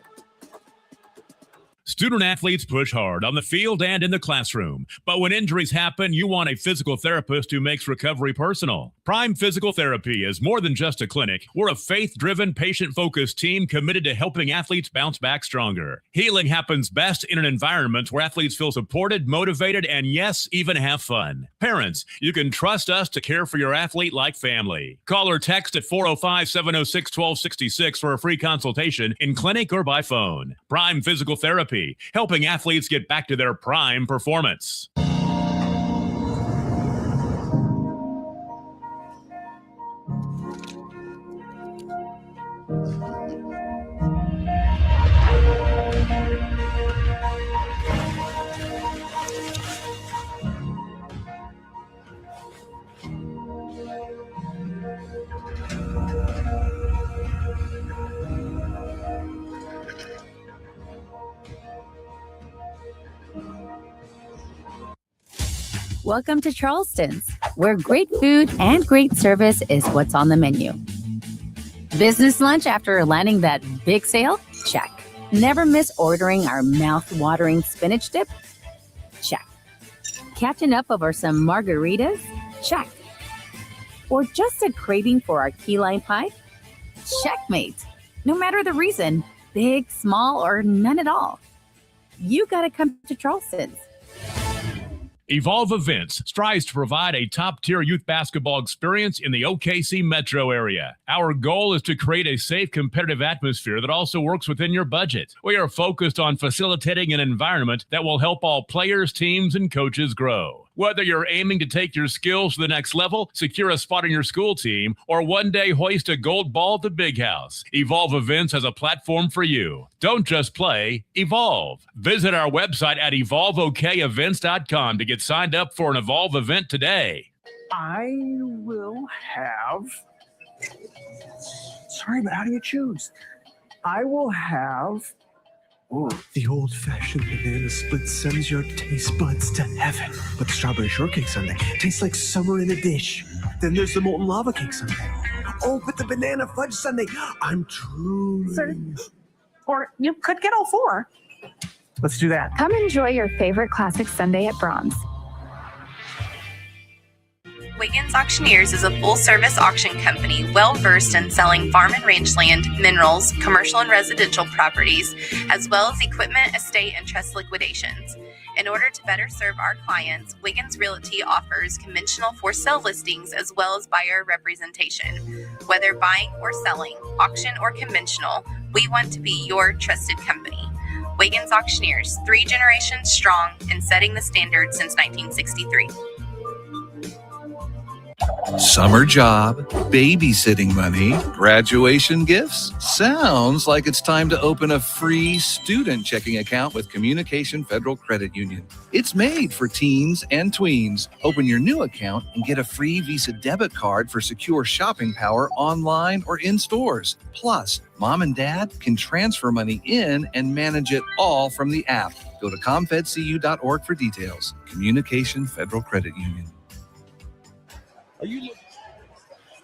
Student athletes push hard on the field and in the classroom. But when injuries happen, you want a physical therapist who makes recovery personal. Prime Physical Therapy is more than just a clinic. We're a faith-driven, patient-focused team committed to helping athletes bounce back stronger. Healing happens best in an environment where athletes feel supported, motivated, and yes, even have fun. Parents, you can trust us to care for your athlete like family. Call or text at 405-706-1266 for a free consultation in clinic or by phone. Prime Physical Therapy, helping athletes get back to their prime performance. Welcome to Charleston's, where great food and great service is what's on the menu. Business lunch after landing that big sale? Check. Never miss ordering our mouth-watering spinach dip? Check. Catching up over some margaritas? Check. Or just a craving for our key lime pie? Checkmate. No matter the reason, big, small, or none at all, you gotta come to Charleston's. Evolve Events strives to provide a top-tier youth basketball experience in the OKC metro area. Our goal is to create a safe, competitive atmosphere that also works within your budget. We are focused on facilitating an environment that will help all players, teams, and coaches grow. Whether you're aiming to take your skills to the next level, secure a spot on your school team, or one day hoist a gold ball at the big house, Evolve Events has a platform for you. Don't just play, evolve. Visit our website at evolveokevents.com to get signed up for an Evolve event today. I will have... Sorry, but how do you choose? I will have... Ooh, the old-fashioned banana split sends your taste buds to heaven. But the strawberry shortcake sundae tastes like summer in a dish. Then there's the molten lava cake sundae. Oh, but the banana fudge sundae, I'm truly... Sir, or you could get all four. Let's do that. Come enjoy your favorite classic sundae at Braum's. Wiggins Auctioneers is a full-service auction company well-versed in selling farm and range land, minerals, commercial and residential properties, as well as equipment, estate, and trust liquidations. In order to better serve our clients, Wiggins Realty offers conventional for-sale listings as well as buyer representation. Whether buying or selling, auction or conventional, we want to be your trusted company. Wiggins Auctioneers, 3 generations strong and setting the standard since 1963. Summer job, babysitting money, graduation gifts. Sounds like it's time to open a free student checking account with Communication Federal Credit Union. It's made for teens and tweens. Open your new account and get a free Visa debit card for secure shopping power online or in stores. Plus, mom and dad can transfer money in and manage it all from the app. Go to comfedcu.org for details. Communication Federal Credit Union.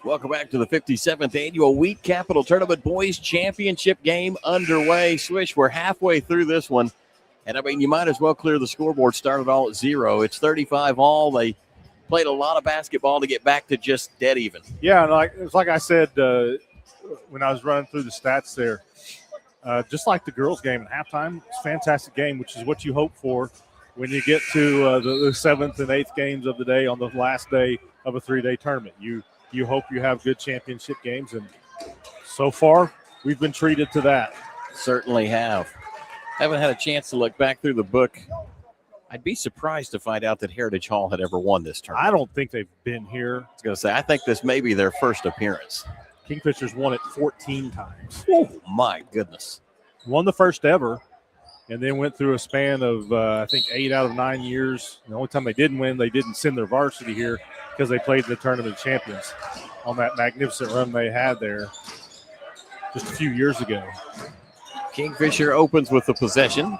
Welcome back to the 57th Annual Wheat Capital Tournament Boys Championship game underway. Swish, we're halfway through this one. And, I mean, you might as well clear the scoreboard. Started all at 0. It's 35 all. They played a lot of basketball to get back to just dead even. Yeah, like I said when I was running through the stats there, just like the girls' game at halftime, it's a fantastic game, which is what you hope for when you get to the 7th and 8th games of the day on the last day of a 3-day tournament. You hope you have good championship games, and so far we've been treated to that. Certainly have. Haven't had a chance to look back through the book I'd be surprised to find out that Heritage Hall had ever won this tournament. I don't think they've been here. I was going to say, I think this may be their first appearance. Kingfishers won it 14 times. Oh, my goodness. Won the first ever, and then went through a span of, I think, 8 out of 9 years. And the only time they didn't win, they didn't send their varsity here because they played in the Tournament of Champions on that magnificent run they had there just a few years ago. Kingfisher opens with the possession.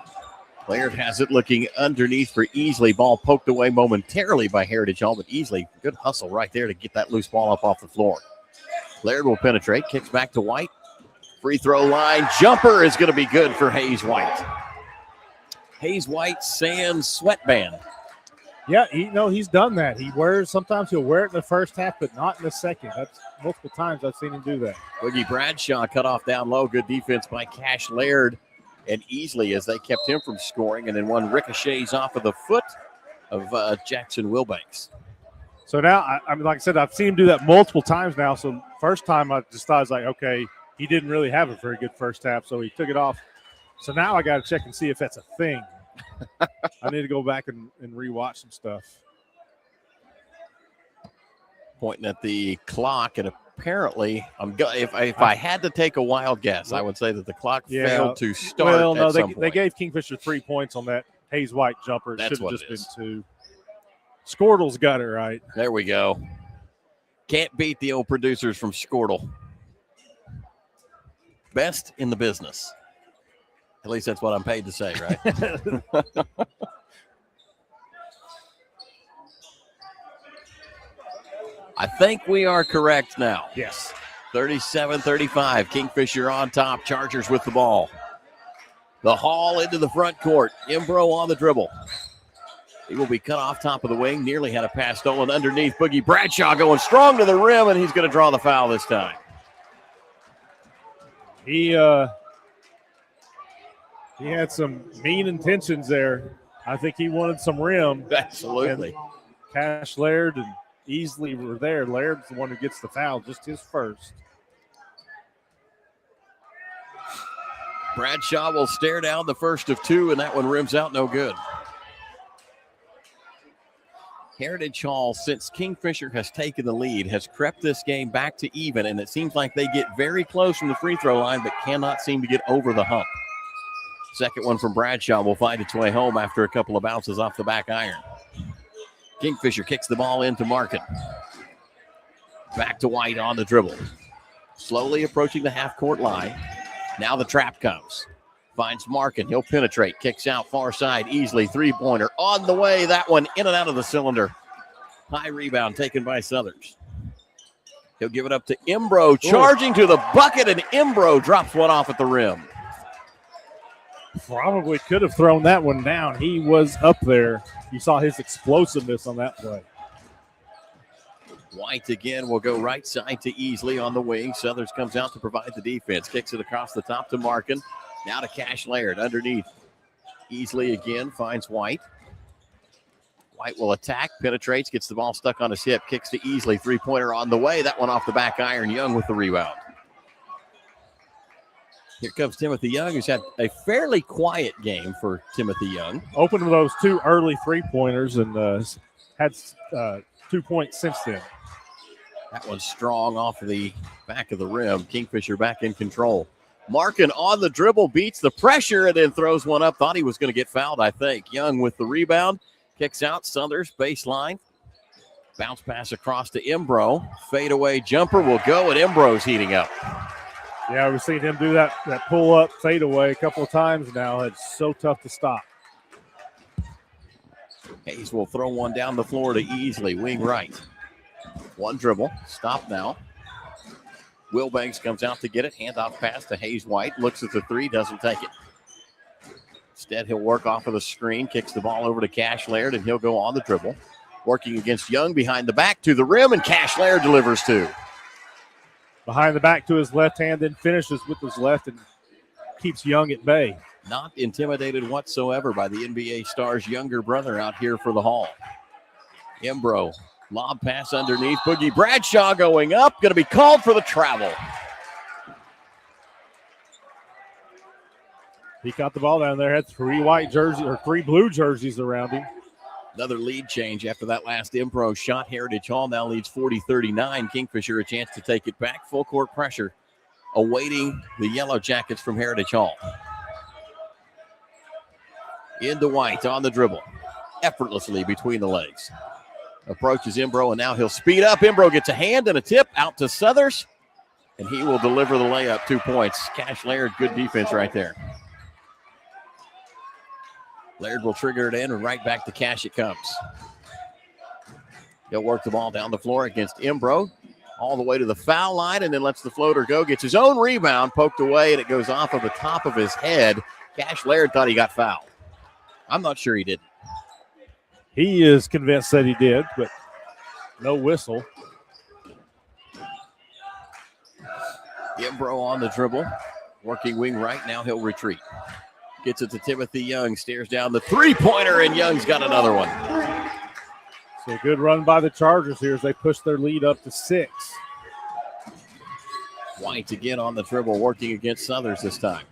Laird has it looking underneath for Easley. Ball poked away momentarily by Heritage Hall, but Easley, good hustle right there to get that loose ball up off the floor. Laird will penetrate, kicks back to White. Free throw line, jumper is going to be good for Hayes White. Hayes White sans sweatband. Yeah, he's done that. Sometimes he'll wear it in the first half, but not in the second. That's multiple times I've seen him do that. Boogie Bradshaw cut off down low. Good defense by Cash Laird and Easley as they kept him from scoring. And then one ricochets off of the foot of Jackson Wilbanks. So now, like I said, I've seen him do that multiple times now. So first time I just thought, I was like, okay, he didn't really have a very good first half, so he took it off. So now I got to check and see if that's a thing. I need to go back and rewatch some stuff. Pointing at the clock, and apparently, if I had to take a wild guess, I would say that the clock failed to start. Well, no, at some point. they gave Kingfisher 3 points on that Hayes White jumper. It should have just been 2. Squirtle's got it right. There we go. Can't beat the old producers from Squirtle. Best in the business. At least that's what I'm paid to say, right? I think we are correct now. Yes. 37-35. Kingfisher on top. Chargers with the ball. The Hall into the front court. Imbro on the dribble. He will be cut off top of the wing. Nearly had a pass stolen underneath. Boogie Bradshaw going strong to the rim, and he's going to draw the foul this time. He had some mean intentions there. I think he wanted some rim. Absolutely. And Cash Laird and Easley were there. Laird's the one who gets the foul, just his first. Bradshaw will stare down the first of 2, and that one rims out no good. Heritage Hall, since Kingfisher has taken the lead, has crept this game back to even, and it seems like they get very close from the free throw line, but cannot seem to get over the hump. Second one from Bradshaw will find its way home after a couple of bounces off the back iron. Kingfisher kicks the ball into Markin. Back to White on the dribble. Slowly approaching the half-court line. Now the trap comes. Finds Markin. He'll penetrate. Kicks out far side. Easily three-pointer on the way. That one in and out of the cylinder. High rebound taken by Southers. He'll give it up to Imbro. Charging to the bucket, and Imbro drops one off at the rim. Probably could have thrown that one down. He was up there. You saw his explosiveness on that play. White again will go right side to Easley on the wing. Southers comes out to provide the defense. Kicks it across the top to Markin. Now to Cash Laird underneath. Easley again finds White. White will attack, penetrates, gets the ball stuck on his hip, kicks to Easley. Three-pointer on the way. That one off the back iron. Young with the rebound. Here comes Timothy Young, who's had a fairly quiet game for Timothy Young. Opened with those 2 early three-pointers and had 2 points since then. That one's strong off of the back of the rim. Kingfisher back in control. Markin on the dribble, beats the pressure, and then throws one up. Thought he was going to get fouled, I think. Young with the rebound. Kicks out Southers, baseline. Bounce pass across to Imbro. Fadeaway jumper will go, and Imbro's heating up. Yeah, we've seen him do that pull-up fadeaway a couple of times now. It's so tough to stop. Hayes will throw one down the floor to Easley, wing right. One dribble, stop now. Wilbanks comes out to get it. Handoff pass to Hayes White. Looks at the three, doesn't take it. Instead, he'll work off of the screen, kicks the ball over to Cash Laird, and he'll go on the dribble. Working against Young behind the back to the rim, and Cash Laird delivers 2. Behind the back to his left hand, then finishes with his left and keeps Young at bay. Not intimidated whatsoever by the NBA star's younger brother out here for the Hall. Imbro, lob pass underneath. Boogie Bradshaw going up, going to be called for the travel. He caught the ball down there, had three blue jerseys around him. Another lead change after that last Impro shot. Heritage Hall now leads 40-39. Kingfisher a chance to take it back. Full court pressure awaiting the Yellow Jackets from Heritage Hall. Into White on the dribble. Effortlessly between the legs. Approaches Imbro, and now he'll speed up. Imbro gets a hand and a tip out to Southers, and he will deliver the layup. 2 points. Cash Laird, good defense right there. Laird will trigger it in, and right back to Cash it comes. He'll work the ball down the floor against Imbro, all the way to the foul line, and then lets the floater go. Gets his own rebound, poked away, and it goes off of the top of his head. Cash Laird thought he got fouled. I'm not sure he didn't. He is convinced that he did, but no whistle. Imbro on the dribble. Working wing right. Now he'll retreat. Gets it to Timothy Young. Stares down the three-pointer, and Young's got another one. So good run by the Chargers here as they push their lead up to 6. White again on the dribble, working against Southers this time.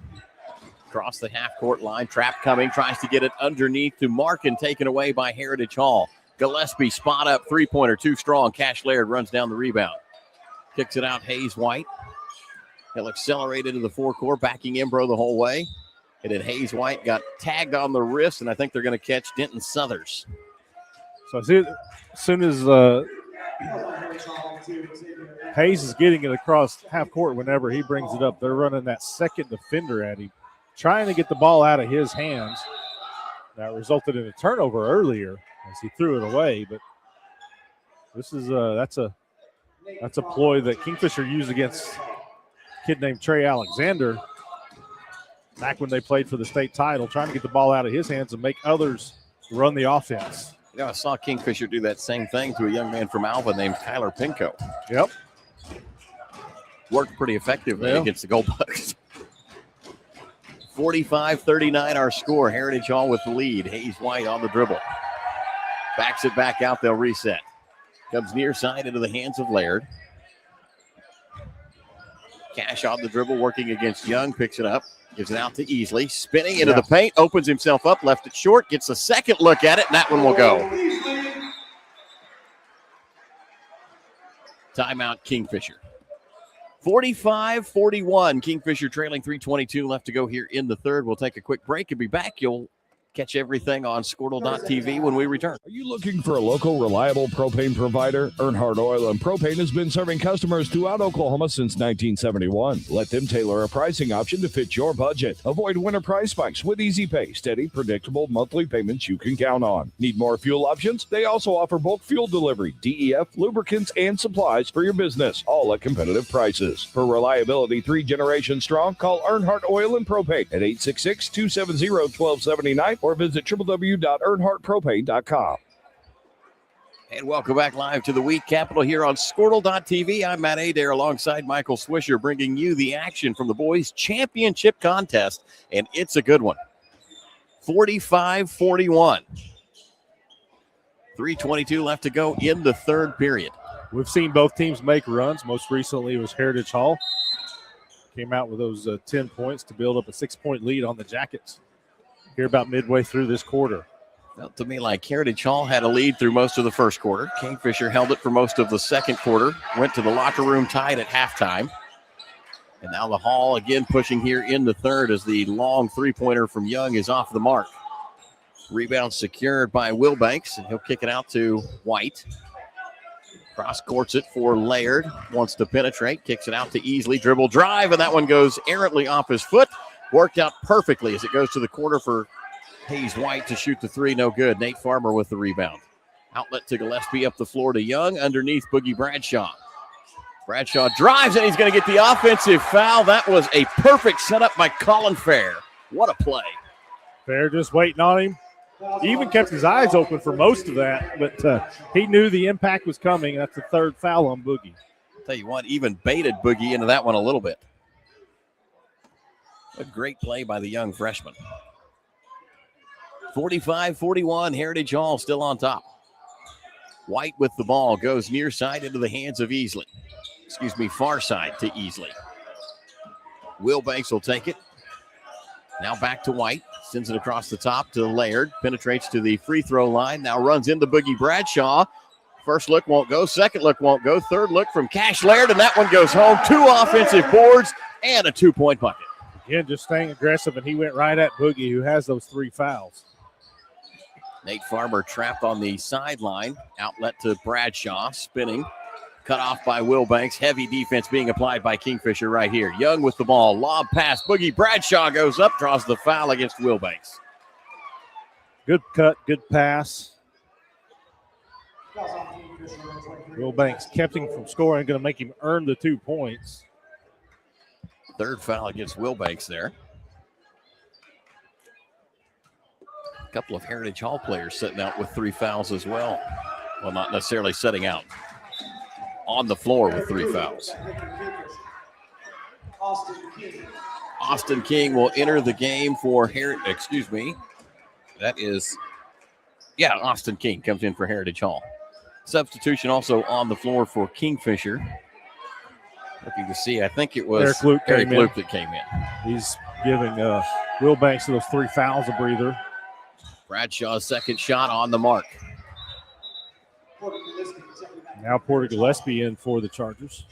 Across the half-court line, trap coming, tries to get it underneath to Markin, taken away by Heritage Hall. Gillespie spot up, three-pointer, too strong. Cash Laird runs down the rebound. Kicks it out, Hayes White. He'll accelerate into the forecourt, backing Imbro the whole way. And then Hayes White got tagged on the wrist, and I think they're going to catch Denton Southers. So as soon as Hayes is getting it across half court, whenever he brings it up, they're running that second defender at him, trying to get the ball out of his hands. That resulted in a turnover earlier as he threw it away. But this is that's a ploy that Kingfisher used against a kid named Trey Alexander back when they played for the state title, trying to get the ball out of his hands and make others run the offense. Yeah, I saw Kingfisher do that same thing to a young man from Alva named Tyler Pinko. Yep. Worked pretty effectively against the Gold Bugs. 45-39 our score. Heritage Hall with the lead. Hayes White on the dribble. Backs it back out. They'll reset. Comes near side into the hands of Laird. Cash on the dribble, working against Young. Picks it up. Gives it out to Easley. Spinning into the paint. Opens himself up. Left it short. Gets a second look at it. And that one will go. Timeout Kingfisher. 45-41. Kingfisher trailing 3:22 left to go here in the third. We'll take a quick break and be back. You'll catch everything on Squirtle.tv when we return. Are you looking for a local, reliable propane provider? Earnhardt Oil and Propane has been serving customers throughout Oklahoma since 1971. Let them tailor a pricing option to fit your budget. Avoid winter price spikes with easy pay, steady, predictable monthly payments you can count on. Need more fuel options? They also offer bulk fuel delivery, DEF, lubricants, and supplies for your business, all at competitive prices. For reliability 3 generations strong, call Earnhardt Oil and Propane at 866-270-1279 or visit www.earnhardtpropane.com. And welcome back live to the Week Capital here on Squirtle.tv. I'm Matt Adair alongside Michael Swisher, bringing you the action from the boys' championship contest, and it's a good one. 45-41. 3:22 left to go in the third period. We've seen both teams make runs. Most recently it was Heritage Hall. Came out with those 10 points to build up a 6-point lead on the Jackets here about midway through this quarter. Felt to me like Heritage Hall had a lead through most of the first quarter. Kingfisher held it for most of the second quarter. Went to the locker room tied at halftime. And now the Hall again pushing here in the third as the long three-pointer from Young is off the mark. Rebound secured by Wilbanks, and he'll kick it out to White. Cross courts it for Laird. Wants to penetrate, kicks it out to Easley. Dribble drive, and that one goes errantly off his foot. Worked out perfectly as it goes to the corner for Hayes White to shoot the three. No good. Nate Farmer with the rebound. Outlet to Gillespie, up the floor to Young. Underneath Boogie Bradshaw. Bradshaw drives, and he's going to get the offensive foul. That was a perfect setup by Colin Fair. What a play. Fair just waiting on him. He even kept his eyes open for most of that, but he knew the impact was coming. That's the third foul on Boogie. Tell you what, even baited Boogie into that one a little bit. A great play by the young freshman. 45-41, Heritage Hall still on top. White with the ball goes near side into the hands of Easley. Far side to Easley. Wilbanks will take it. Now back to White. Sends it across the top to Laird. Penetrates to the free throw line. Now runs into Boogie Bradshaw. First look won't go. Second look won't go. Third look from Cash Laird, and that one goes home. 2 offensive boards and a 2-point bucket. Again, just staying aggressive, and he went right at Boogie, who has those 3 fouls. Nate Farmer trapped on the sideline. Outlet to Bradshaw. Spinning. Cut off by Wilbanks. Heavy defense being applied by Kingfisher right here. Young with the ball. Lob pass. Boogie Bradshaw goes up. Draws the foul against Wilbanks. Good cut. Good pass. Wilbanks kept him from scoring. Going to make him earn the 2 points. Third foul against Wilbanks there. A couple of Heritage Hall players sitting out with 3 fouls as well. Well, not necessarily sitting out. On the floor with 3 fouls. Austin King will enter the game for Austin King comes in for Heritage Hall. Substitution also on the floor for Kingfisher. Looking to see, I think it was Eric Luke that came in. He's giving Wilbanks those 3 fouls a breather. Bradshaw's second shot on the mark. Now Porter Gillespie in for the Chargers.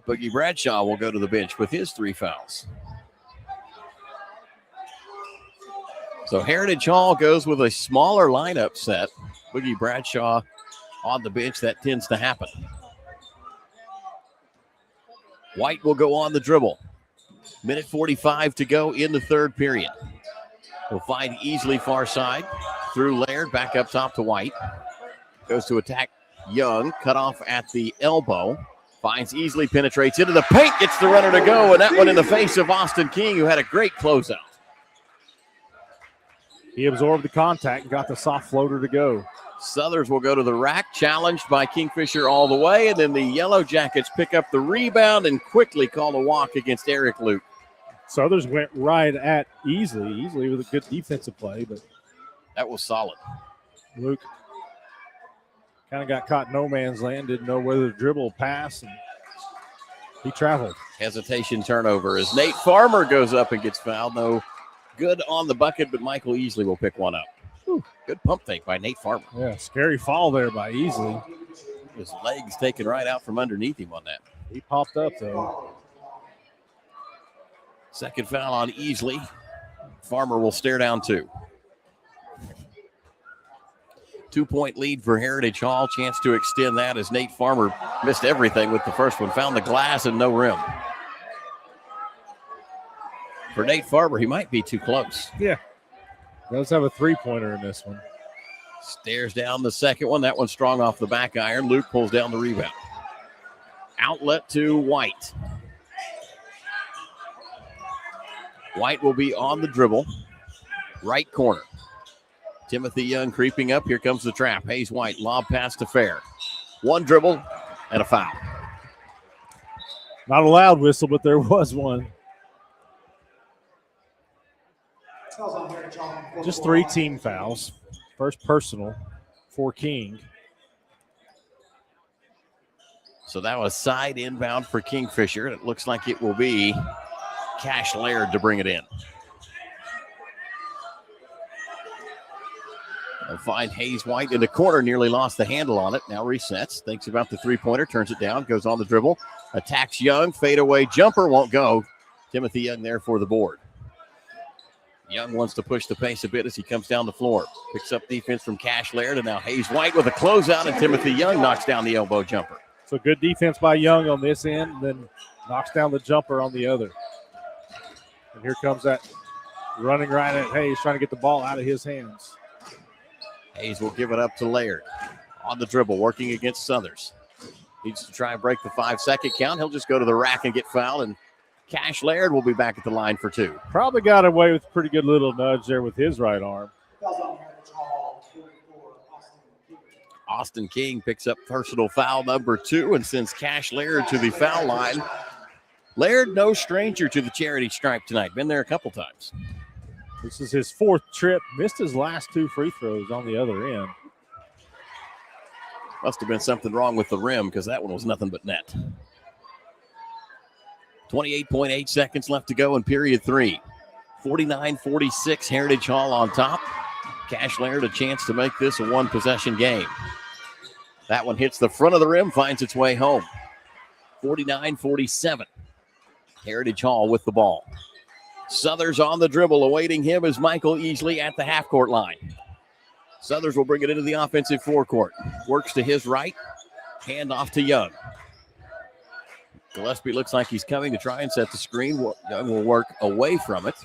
Boogie Bradshaw will go to the bench with his 3 fouls. So Heritage Hall goes with a smaller lineup set. Boogie Bradshaw on the bench. That tends to happen. White will go on the dribble. Minute 45 to go in the third period. He'll find easily far side through Laird, back up top to White. Goes to attack Young, cut off at the elbow. Finds easily, penetrates into the paint, gets the runner to go, and that one in the face of Austin King, who had a great closeout. He absorbed the contact and got the soft floater to go. Southers will go to the rack, challenged by Kingfisher all the way, and then the Yellow Jackets pick up the rebound and quickly call a walk against Eric Luke. Southers went right at easily with a good defensive play, but that was solid. Luke kind of got caught in no man's land, didn't know whether to dribble or pass, and he traveled. Hesitation turnover as Nate Farmer goes up and gets fouled. No good on the bucket, but Michael Easley will pick one up. Whew, good pump fake by Nate Farmer. Yeah, scary fall there by Easley. His legs taken right out from underneath him on that. He popped up, though. Second foul on Easley. Farmer will stare down 2. 2-point lead for Heritage Hall. Chance to extend that as Nate Farmer missed everything with the first one. Found the glass and no rim. For Nate Farmer, he might be too close. Yeah. Does have a 3-pointer in this one. Stares down the second one. That one's strong off the back iron. Luke pulls down the rebound. Outlet to White. White will be on the dribble. Right corner. Timothy Young creeping up. Here comes the trap. Hayes White, lob pass to Fair. One dribble and a foul. Not a loud whistle, but there was one. Just 3 team fouls. First personal for King. So that was side inbound for Kingfisher. It looks like it will be Cash Laird to bring it in. They'll find Hayes White in the corner, nearly lost the handle on it. Now resets, thinks about the 3-pointer, turns it down, goes on the dribble, attacks Young, fadeaway jumper, won't go. Timothy Young there for the board. Young wants to push the pace a bit as he comes down the floor. Picks up defense from Cash Laird, and now Hayes White with a closeout, and Timothy Young knocks down the elbow jumper. So good defense by Young on this end, then knocks down the jumper on the other. And here comes that running right at Hayes, trying to get the ball out of his hands. Hayes will give it up to Laird. On the dribble, working against Southers. Needs to try and break the 5-second count. He'll just go to the rack and get fouled, and Cash Laird will be back at the line for 2. Probably got away with a pretty good little nudge there with his right arm. Austin King picks up personal foul number 2 and sends Cash Laird to the foul line. Laird, no stranger to the charity stripe tonight. Been there a couple times. This is his 4th trip. Missed his last 2 free throws on the other end. Must have been something wrong with the rim because that one was nothing but net. 28.8 seconds left to go in period 3. 49-46, Heritage Hall on top. Cash Laird a chance to make this a one-possession game. That one hits the front of the rim, finds its way home. 49-47. Heritage Hall with the ball. Southers on the dribble. Awaiting him is Michael Easley at the half-court line. Southers will bring it into the offensive forecourt. Works to his right. Hand off to Young. Gillespie looks like he's coming to try and set the screen. Young will work away from it.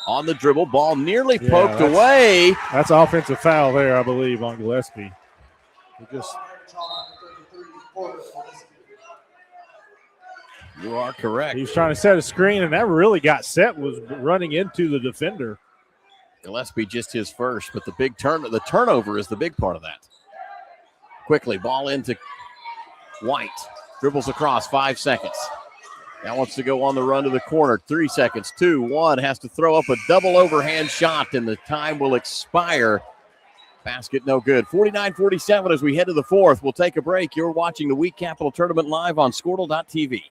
On the dribble, ball nearly poked away. That's an offensive foul there, I believe, on Gillespie. You are correct. He was trying to set a screen, and that really got set, was running into the defender. Gillespie just his first, but the turnover is the big part of that. Quickly, ball into White. Dribbles across, 5 seconds. Now wants to go on the run to the corner. 3 seconds, 2, 1. Has to throw up a double overhand shot, and the time will expire. Basket no good. 49-47 as we head to the fourth. We'll take a break. You're watching the Week Capital Tournament live on Squirtle.tv.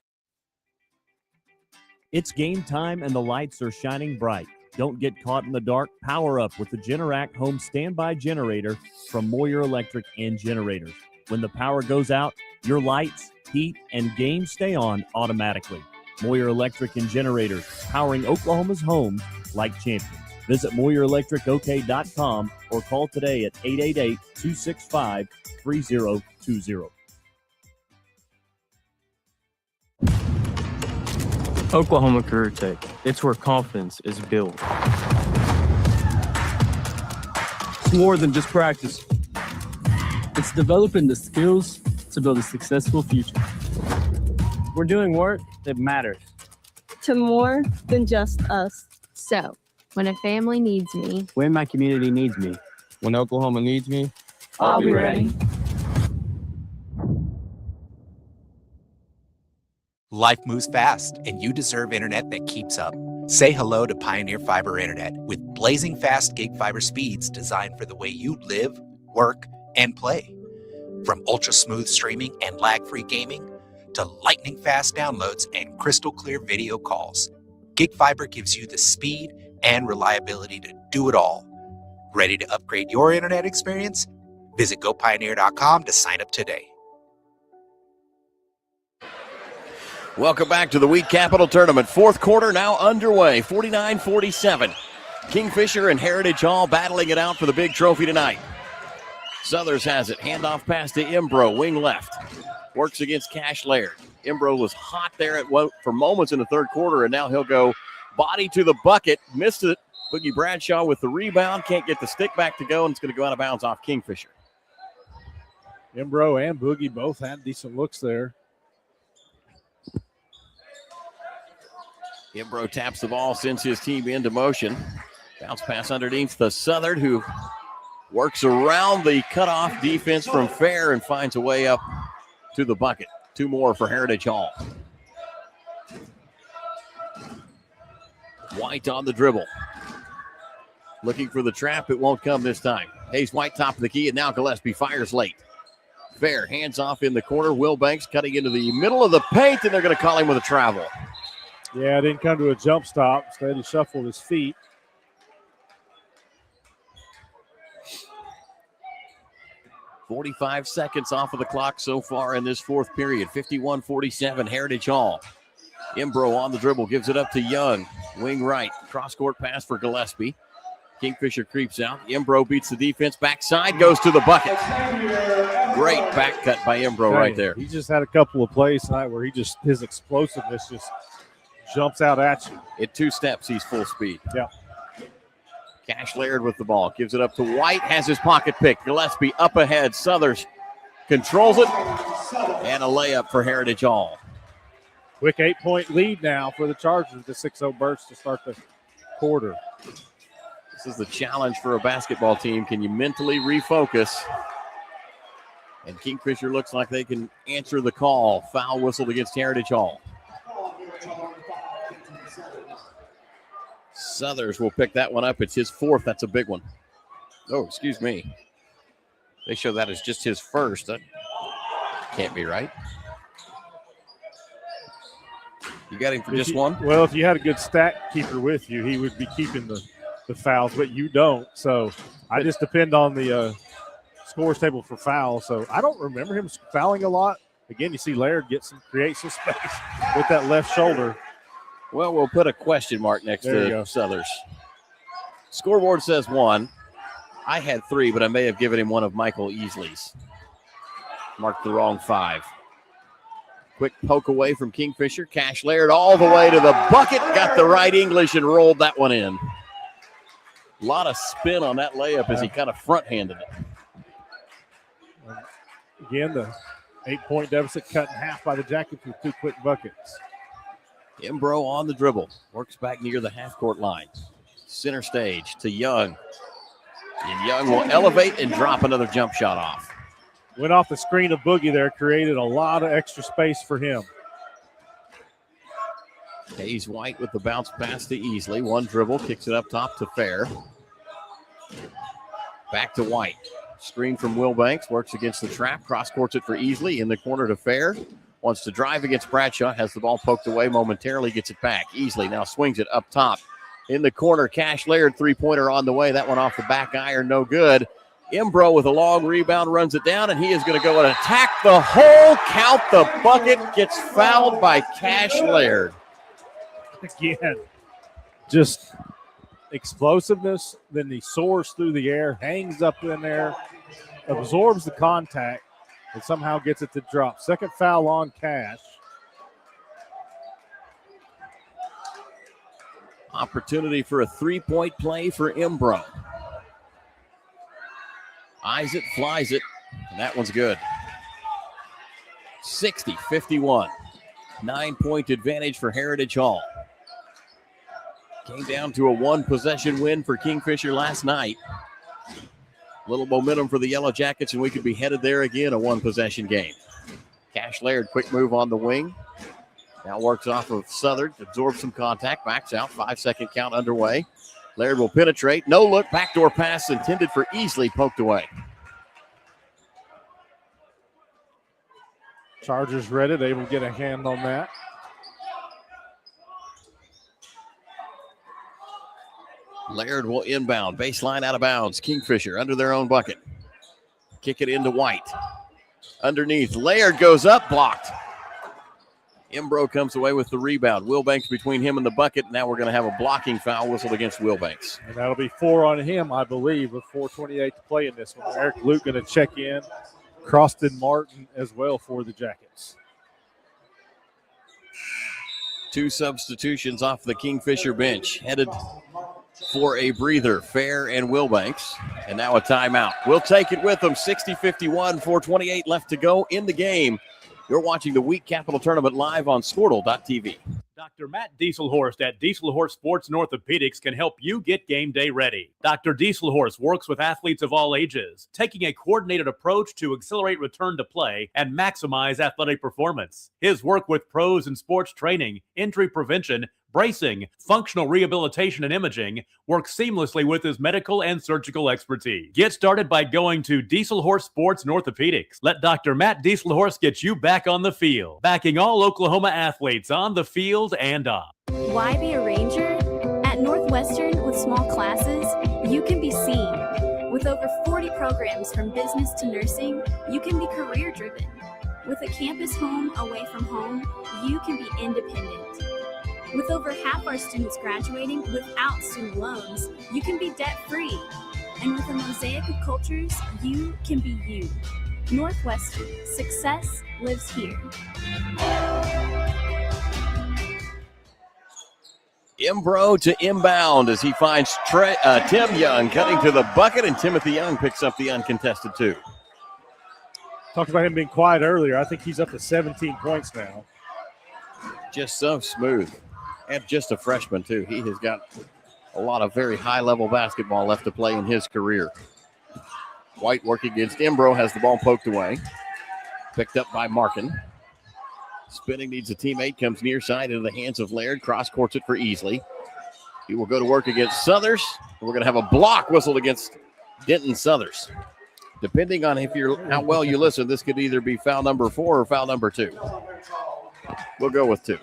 It's game time and the lights are shining bright. Don't get caught in the dark. Power up with the Generac Home Standby Generator from Moyer Electric and Generators. When the power goes out, your lights, heat, and games stay on automatically. Moyer Electric and Generators, powering Oklahoma's homes like champions. Visit MoyerElectricOK.com or call today at 888-265-3020. Oklahoma Career Tech. It's where confidence is built. It's more than just practice. It's developing the skills to build a successful future. We're doing work that matters. To more than just us. So, when a family needs me, When my community needs me, when Oklahoma needs me, I'll be ready. Life moves fast, and you deserve internet that keeps up. Say hello to Pioneer Fiber Internet with blazing fast gig fiber speeds designed for the way you live, work, and play. From ultra-smooth streaming and lag-free gaming to lightning-fast downloads and crystal-clear video calls, Gig Fiber gives you the speed and reliability to do it all. Ready to upgrade your internet experience? Visit GoPioneer.com to sign up today. Welcome back to the Week Capital Tournament. Fourth quarter now underway, 49-47. Kingfisher and Heritage Hall battling it out for the big trophy tonight. Southers has it. Handoff pass to Imbro, wing left. Works against Cash Laird. Imbro was hot there for moments in the third quarter, and now he'll go body to the bucket. Missed it. Boogie Bradshaw with the rebound. Can't get the stick back to go, and it's going to go out of bounds off Kingfisher. Imbro and Boogie both had decent looks there. Imbro taps the ball, sends his team into motion. Bounce pass underneath the Southern, who works around the cutoff defense from Fair and finds a way up to the bucket. 2 more for Heritage Hall. White on the dribble. Looking for the trap. It won't come this time. Hayes White top of the key, and now Gillespie fires late. Fair hands off in the corner. Will Banks cutting into the middle of the paint, and they're going to call him with a travel. Yeah, didn't come to a jump stop. Instead, he shuffled his feet. .45 seconds off of the clock so far in this fourth period. 51-47, Heritage Hall. Imbro on the dribble, gives it up to Young. Wing right, cross-court pass for Gillespie. Kingfisher creeps out. Imbro beats the defense. Backside, goes to the bucket. Great back cut by Imbro right there. He just had a couple of plays tonight where his explosiveness just jumps out at you. In 2 steps, he's full speed. Yeah. Cash Laird with the ball. Gives it up to White. Has his pocket picked. Gillespie up ahead. Southers controls it. And a layup for Heritage Hall. Quick 8-point lead now for the Chargers. The 6-0 burst to start the quarter. This is the challenge for a basketball team. Can you mentally refocus? And Kingfisher looks like they can answer the call. Foul whistled against Heritage Hall. Southers will pick that one up. It's his 4th. That's a big one. Oh, excuse me. They show that as just his 1st. That can't be right. You got him for just one? Well, if you had a good stat keeper with you, he would be keeping the fouls, but you don't. So I just depend on the scores table for fouls. So I don't remember him fouling a lot. Again, you see Laird create some space with that left shoulder. Well, we'll put a question mark next to Southers. Scoreboard says 1. I had 3, but I may have given him one of Michael Easley's. Marked the wrong 5. Quick poke away from Kingfisher. Cash Laird all the way to the bucket. Got the right English and rolled that one in. A lot of spin on that layup as he kind of front-handed it. Again, the 8-point deficit cut in half by the Jackets with 2 quick buckets. Imbro on the dribble. Works back near the half-court line. Center stage to Young. And Young will elevate and drop another jump shot off. Went off the screen of Boogie there, created a lot of extra space for him. Hayes White with the bounce pass to Easley. One dribble, kicks it up top to Fair. Back to White. Screen from Wilbanks, works against the trap, cross-courts it for Easley in the corner to Fair. Wants to drive against Bradshaw, has the ball poked away momentarily, gets it back. Easley now swings it up top. In the corner, Cash Laird, three-pointer on the way. That one off the back iron, no good. Imbro with a long rebound runs it down, and he is going to go and attack the hole. Count the bucket. Gets fouled by Cash Laird. Again, just explosiveness. Then he soars through the air, hangs up in there, absorbs the contact, and somehow gets it to drop. Second foul on Cash. Opportunity for a three-point play for Imbro. Eyes it, flies it, and that one's good. 60-51. 9-point advantage for Heritage Hall. Came down to a one-possession win for Kingfisher last night. Little momentum for the Yellow Jackets, and we could be headed there again, a one-possession game. Cash Laird, quick move on the wing. Now works off of Southern, absorbs some contact, backs out, 5-second count underway. Laird will penetrate. No look. Backdoor pass intended for Easley, poked away. Chargers ready. They will get a hand on that. Laird will inbound. Baseline out of bounds. Kingfisher under their own bucket. Kick it into White. Underneath. Laird goes up. Blocked. Imbro comes away with the rebound. Wilbanks between him and the bucket. Now we're going to have a blocking foul whistled against Wilbanks. And that'll be 4 on him, I believe, with 4:28 to play in this one. Eric Luke going to check in. Croston Martin as well for the Jackets. 2 substitutions off the Kingfisher bench. Headed for a breather, Fair and Wilbanks. And now a timeout. We'll take it with them. 60-51, 4:28 left to go in the game. You're watching the Week Capital Tournament live on Squirtle.tv. Dr. Matt Dieselhorst at Dieselhorst Sports and Orthopedics can help you get game day ready. Dr. Dieselhorst works with athletes of all ages, taking a coordinated approach to accelerate return to play and maximize athletic performance. His work with pros in sports training, injury prevention, bracing, functional rehabilitation, and imaging works seamlessly with his medical and surgical expertise. Get started by going to Dieselhorst Sports and Orthopedics. Let Dr. Matt Dieselhorst get you back on the field, backing all Oklahoma athletes on the field and off. Why be a ranger? At Northwestern, with small classes, you can be seen. With over 40 programs from business to nursing, you can be career-driven. With a campus home away from home, you can be independent. With over half our students graduating without student loans, you can be debt-free. And with a mosaic of cultures, you can be you. Northwestern, success lives here. Imbro to inbound as he finds Tim Young cutting to the bucket, and Timothy Young picks up the uncontested 2. Talked about him being quiet earlier. I think he's up to 17 points now. Just so smooth. And just a freshman, too. He has got a lot of very high-level basketball left to play in his career. White working against Imbro, has the ball poked away. Picked up by Markin. Spinning, needs a teammate, comes near side into the hands of Laird. Cross-courts it for Easley. He will go to work against Southers. We're going to have a block whistled against Denton Southers. Depending on how well you listen, this could either be foul number 4 or foul number 2. We'll go with 2.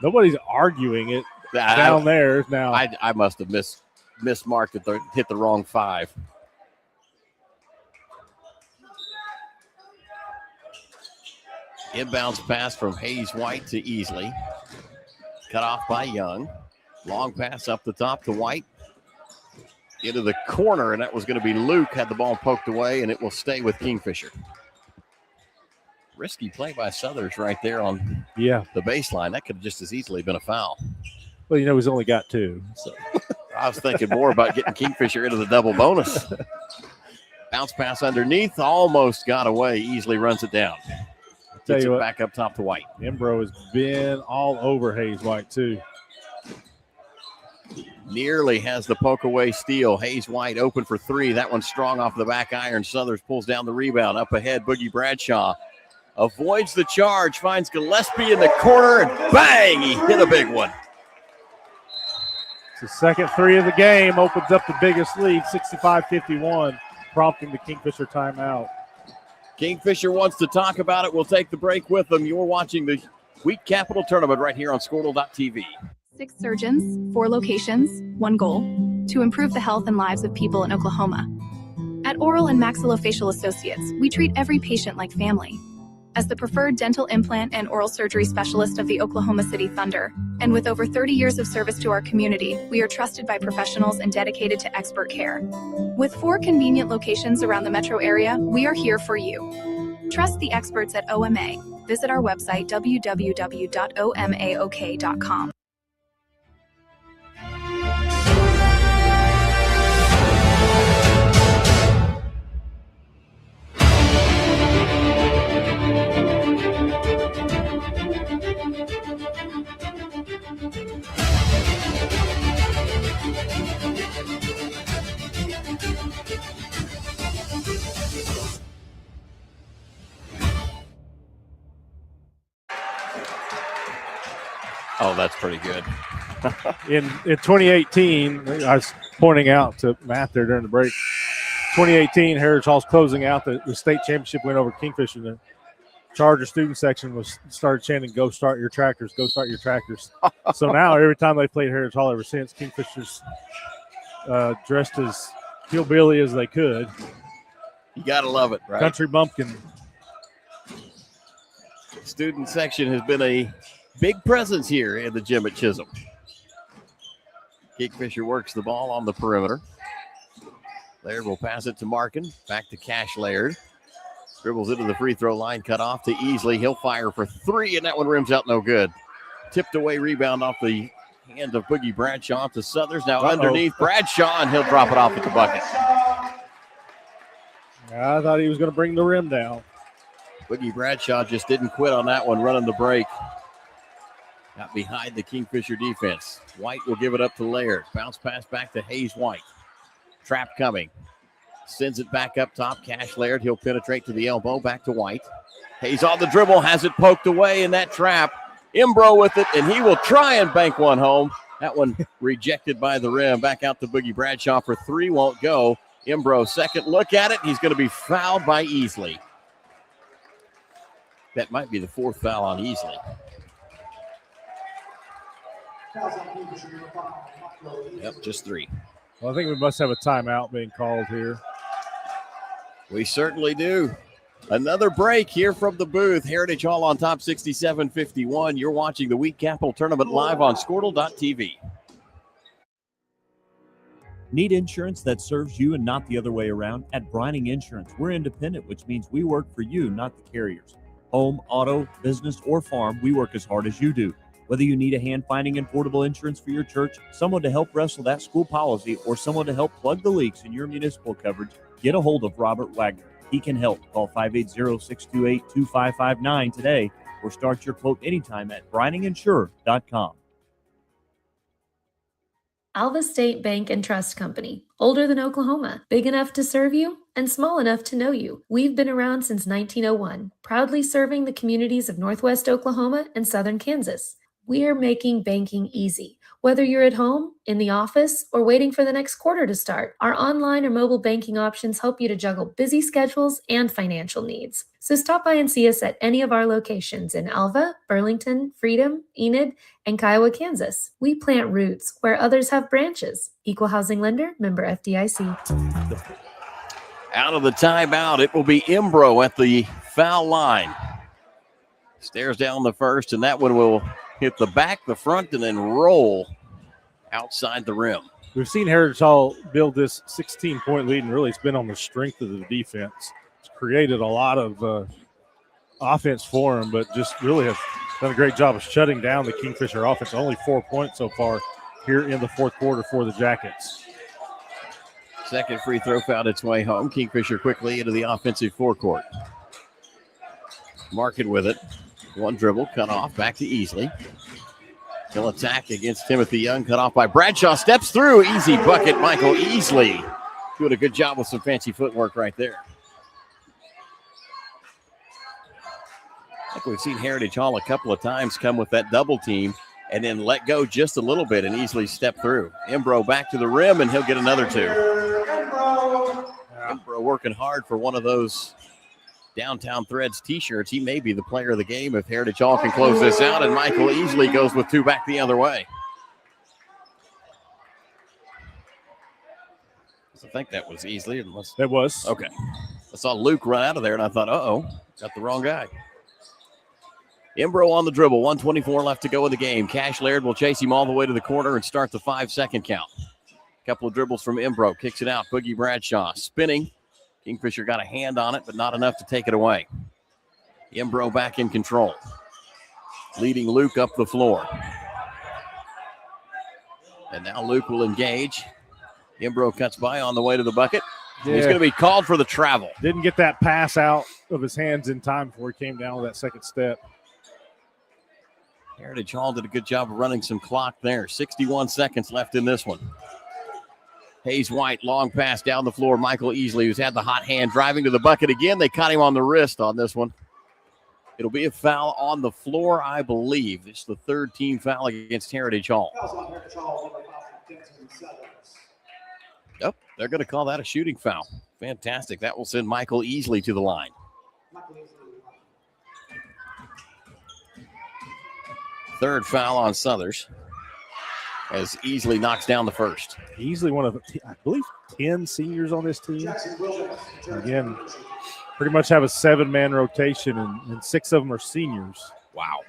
Nobody's arguing it down there now. I must have mismarked it. Hit the wrong 5. Inbounds pass from Hayes White to Easley. Cut off by Young. Long pass up the top to White. Into the corner, and that was going to be Luke. Had the ball poked away, and it will stay with Kingfisher. Risky play by Southers right there on the baseline. That could have just as easily been a foul. Well, he's only got 2. So. I was thinking more about getting Kingfisher into the double bonus. Bounce pass underneath, almost got away. Easily runs it down. Gets it back up top to White. Embro has been all over Hayes White, too. Nearly has the poke away steal. Hayes White open for 3. That one's strong off the back iron. Southers pulls down the rebound. Up ahead, Boogie Bradshaw avoids the charge, finds Gillespie in the corner, and bang, he hit a big one. It's the second 3 of the game, opens up the biggest lead, 65-51, prompting the Kingfisher timeout. Kingfisher wants to talk about it. We'll take the break with them. You're watching the Week Capital Tournament right here on Squirtle.tv. 6 surgeons, 4 locations, 1 goal: to improve the health and lives of people in Oklahoma. At Oral and Maxillofacial Associates, we treat every patient like family. As the preferred dental implant and oral surgery specialist of the Oklahoma City Thunder, and with over 30 years of service to our community, we are trusted by professionals and dedicated to expert care. With 4 convenient locations around the metro area, we are here for you. Trust the experts at OMA. Visit our website, www.omaok.com. Oh, that's pretty good. In 2018, I was pointing out to Matt there during the break, 2018, Heritage Hall's closing out the state championship win over Kingfisher. The Charger student section started chanting, "Go start your tractors, go start your tractors." So now every time they played Heritage Hall ever since, Kingfisher's dressed as hillbilly as they could. You got to love it, right? Country bumpkin. Student section has been a big presence here in the gym at Chisholm. Kingfisher works the ball on the perimeter. Laird will pass it to Markin. Back to Cash Laird. Dribbles into the free throw line, cut off to Easley. He'll fire for 3, and that one rims out no good. Tipped away rebound off the hand of Boogie Bradshaw to Southers. Now underneath Bradshaw, and he'll drop it off at the bucket. I thought he was going to bring the rim down. Boogie Bradshaw just didn't quit on that one, running the break. Got behind the Kingfisher defense. White will give it up to Laird. Bounce pass back to Hayes White. Trap coming. Sends it back up top. Cash Laird. He'll penetrate to the elbow. Back to White. Hayes on the dribble. Has it poked away in that trap. Imbro with it, and he will try and bank one home. That one rejected by the rim. Back out to Boogie Bradshaw for 3. Won't go. Imbro, second look at it. He's going to be fouled by Easley. That might be the 4th foul on Easley. Yep, just 3. Well, I think we must have a timeout being called here. We certainly do. Another break here from the booth. Heritage Hall on top, 67-51. You're watching the Week Capital Tournament live on Squirtle.tv. Need insurance that serves you and not the other way around? At Brining Insurance, we're independent, which means we work for you, not the carriers. Home, auto, business, or farm, we work as hard as you do. Whether you need a hand-finding and portable insurance for your church, someone to help wrestle that school policy, or someone to help plug the leaks in your municipal coverage, get a hold of Robert Wagner. He can help. Call 580-628-2559 today or start your quote anytime at brininginsure.com. Alva State Bank and Trust Company. Older than Oklahoma, big enough to serve you and small enough to know you. We've been around since 1901, proudly serving the communities of Northwest Oklahoma and Southern Kansas. We're making banking easy. Whether you're at home, in the office, or waiting for the next quarter to start, our online or mobile banking options help you to juggle busy schedules and financial needs. So stop by and see us at any of our locations in Alva, Burlington, Freedom, Enid, and Kiowa, Kansas. We plant roots where others have branches. Equal Housing Lender, member FDIC. Out of the timeout, it will be Imbro at the foul line. Stares down the first, and that one will hit the back, the front, and then roll outside the rim. We've seen Heritage Hall build this 16-point lead, and really it's been on the strength of the defense. It's created a lot of offense for them, but just really have done a great job of shutting down the Kingfisher offense. Only 4 points so far here in the fourth quarter for the Jackets. Second free throw found its way home. Kingfisher quickly into the offensive forecourt. Markin with it. One dribble, cut off, back to Easley. He'll attack against Timothy Young, cut off by Bradshaw. Steps through, easy bucket, Michael Easley. Doing a good job with some fancy footwork right there. I think we've seen Heritage Hall a couple of times come with that double team and then let go just a little bit and easily step through. Imbro back to the rim, and he'll get another two. Imbro working hard for one of those Downtown Threads t-shirts. He may be the player of the game if Heritage Hall can close this out, and Michael Easley goes with two back the other way. I think that was Easley. That was. Okay. I saw Luke run out of there, and I thought, got the wrong guy. Imbro on the dribble, 1:24 left to go in the game. Cash Laird will chase him all the way to the corner and start the 5-second count. Couple of dribbles from Imbro, kicks it out. Boogie Bradshaw spinning. Kingfisher got a hand on it, but not enough to take it away. Imbro back in control. Leading Luke up the floor. And now Luke will engage. Imbro cuts by on the way to the bucket. Yeah. He's going to be called for the travel. Didn't get that pass out of his hands in time before he came down with that second step. Heritage Hall did a good job of running some clock there. 61 seconds left in this one. Hayes White, long pass down the floor. Michael Easley, who's had the hot hand, driving to the bucket again. They caught him on the wrist on this one. It'll be a foul on the floor, I believe. It's the third team foul against Heritage Hall. Yep, they're going to call that a shooting foul. Fantastic. That will send Michael Easley to the line. Third foul on Southers as Easley knocks down the first. Easily one of, I believe, 10 seniors on this team. Again, pretty much have a 7-man rotation, and 6 of them are seniors. Wow.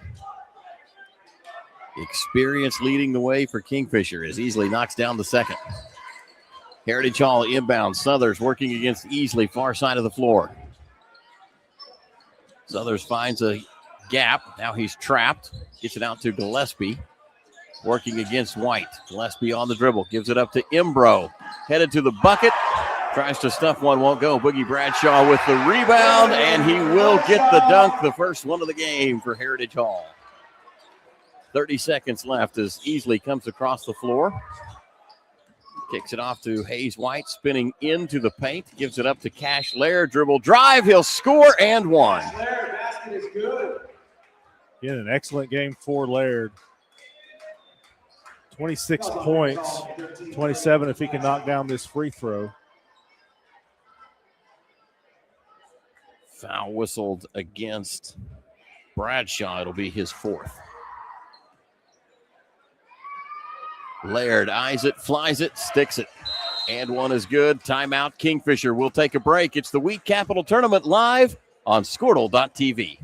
Experience leading the way for Kingfisher as Easley knocks down the second. Heritage Hall inbound. Southers working against Easley, far side of the floor. Southers finds a gap. Now he's trapped. Gets it out to Gillespie. Working against White. Gillespie on the dribble. Gives it up to Imbro. Headed to the bucket. Tries to stuff one. Won't go. Boogie Bradshaw with the rebound. And he will get the dunk. The first one of the game for Heritage Hall. 30 seconds left as Easley comes across the floor. Kicks it off to Hayes White. Spinning into the paint. Gives it up to Cash Laird. Dribble drive. He'll score and one. Laird, basket is good. Again, an excellent game for Laird. 26 points, 27 if he can knock down this free throw. Foul whistled against Bradshaw. It'll be his fourth. Laird eyes it, flies it, sticks it. And one is good. Timeout. Kingfisher will take a break. It's the Week Capital Tournament live on Squirtle.tv.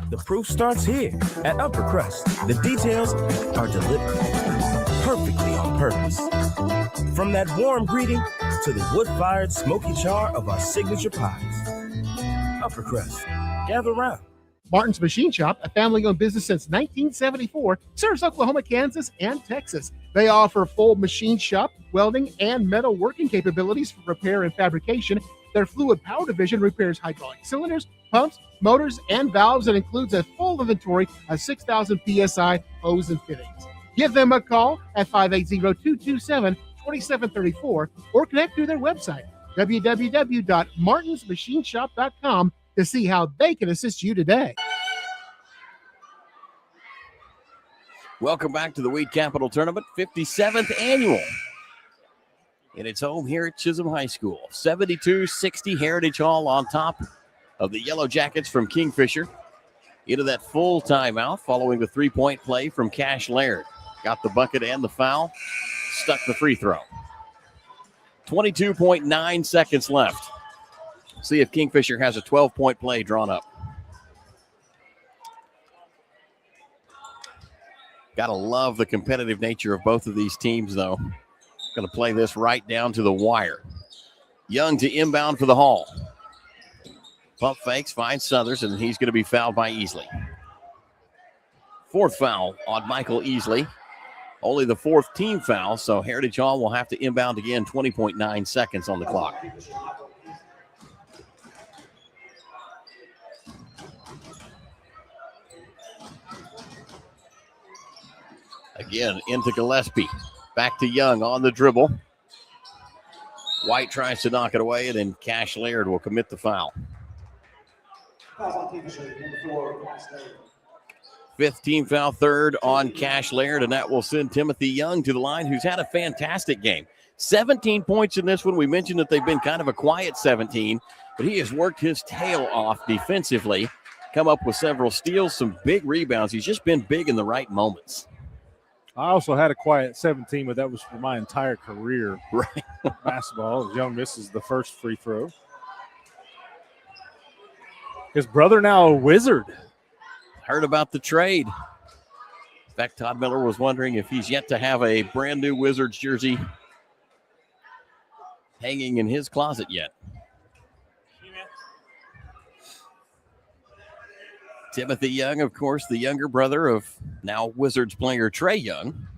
The proof starts here at Upper Crust. The details are deliberate, perfectly on purpose. From that warm greeting to the wood-fired smoky char of our signature pies. Upper Crust, gather around. Martin's Machine Shop, a family-owned business since 1974, serves Oklahoma, Kansas, and Texas. They offer full machine shop, welding, and metal working capabilities for repair and fabrication. Their fluid power division repairs hydraulic cylinders, pumps, motors, and valves, and includes a full inventory of 6,000 PSI hose and fittings. Give them a call at 580-227-2734 or connect to their website, www.martinsmachineshop.com, to see how they can assist you today. Welcome back to the Week Capital Tournament, 57th annual. And it's home here at Chisholm High School. 72-60 Heritage Hall on top of the Yellow Jackets from Kingfisher into that full timeout following the three-point play from Cash Laird. Got the bucket and the foul, stuck the free throw. 22.9 seconds left. See if Kingfisher has a 12-point play drawn up. Gotta love the competitive nature of both of these teams, though. Gonna play this right down to the wire. Young to inbound for the Hall. Pump fakes, finds Southers, and he's going to be fouled by Easley. Fourth foul on Michael Easley. Only the fourth team foul, so Heritage Hall will have to inbound again. 20.9 seconds on the clock. Again, into Gillespie. Back to Young on the dribble. White tries to knock it away, and then Cash Laird will commit the foul. Fifth team foul, third on Cash Laird, and that will send Timothy Young to the line, who's had a fantastic game. 17 points in this one. We mentioned that they've been kind of a quiet 17, but he has worked his tail off defensively, come up with several steals, some big rebounds. He's just been big in the right moments. I also had a quiet 17, but that was for my entire career. Right. Basketball. Young misses the first free throw. His brother now a Wizard. Heard about the trade. In fact, Todd Miller was wondering if he's yet to have a brand new Wizards jersey hanging in his closet yet. Timothy Young, of course, the younger brother of now Wizards player Trae Young.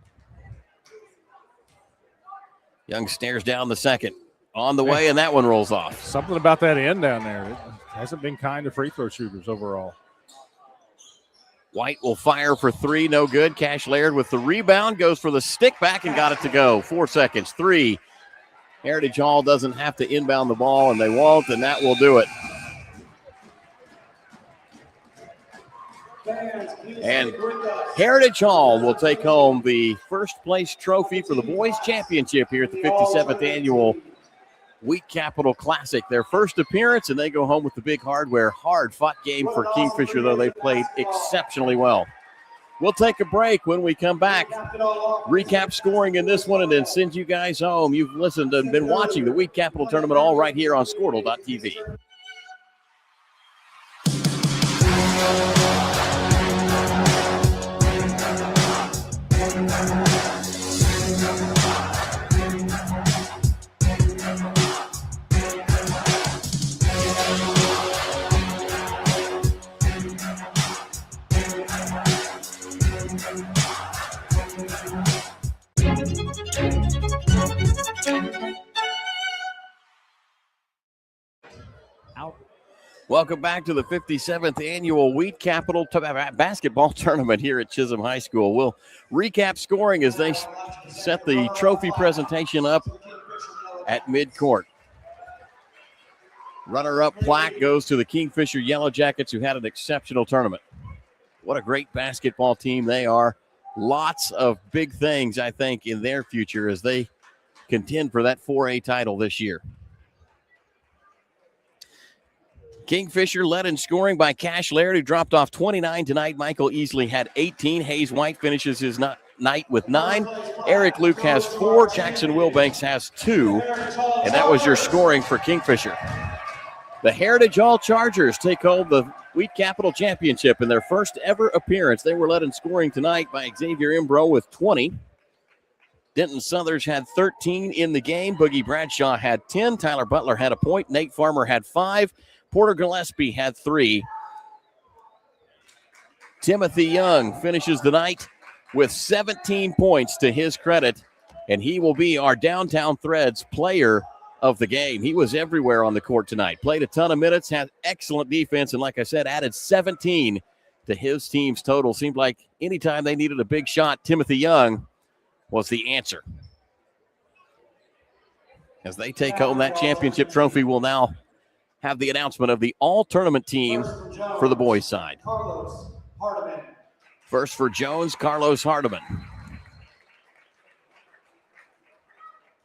Young stares down the second. On the way, and that one rolls off. Something about that end down there. It hasn't been kind to free throw shooters overall. White will fire for three, no good. Cash Laird with the rebound, goes for the stick back and got it to go. 4 seconds, three. Heritage Hall doesn't have to inbound the ball, and they won't, and that will do it. And Heritage Hall will take home the first place trophy for the boys championship here at the 57th annual Wheat Capital Classic. Their first appearance, and they go home with the big hardware. Hard-fought game for Kingfisher, though they played exceptionally well. We'll take a break. When we come back, recap scoring in this one and then send you guys home. You've listened and been watching the Wheat Capital Tournament all right here on Squirtle.tv. Welcome back to the 57th annual Wheat Capital Basketball Tournament here at Chisholm High School. We'll recap scoring as they set the trophy presentation up at midcourt. Runner-up plaque goes to the Kingfisher Yellow Jackets, who had an exceptional tournament. What a great basketball team they are. Lots of big things, I think, in their future as they contend for that 4A title this year. Kingfisher led in scoring by Cash Laird, who dropped off 29 tonight. Michael Easley had 18. Hayes White finishes his night with 9. Eric Luke has 4. Jackson Wilbanks has 2. And that was your scoring for Kingfisher. The Heritage Hall Chargers take home the Wheat Capital Championship in their first ever appearance. They were led in scoring tonight by Xavier Imbro with 20. Denton Southers had 13 in the game. Boogie Bradshaw had 10. Tyler Butler had a point. Nate Farmer had 5. Porter Gillespie had 3. Timothy Young finishes the night with 17 points to his credit, and he will be our Downtown Threads player of the game. He was everywhere on the court tonight. Played a ton of minutes, had excellent defense, and like I said, added 17 to his team's total. Seemed like anytime they needed a big shot, Timothy Young was the answer. As they take home that championship trophy, we'll now have the announcement of the all-tournament team for the boys' side. First for Jones, Carlos Hardiman.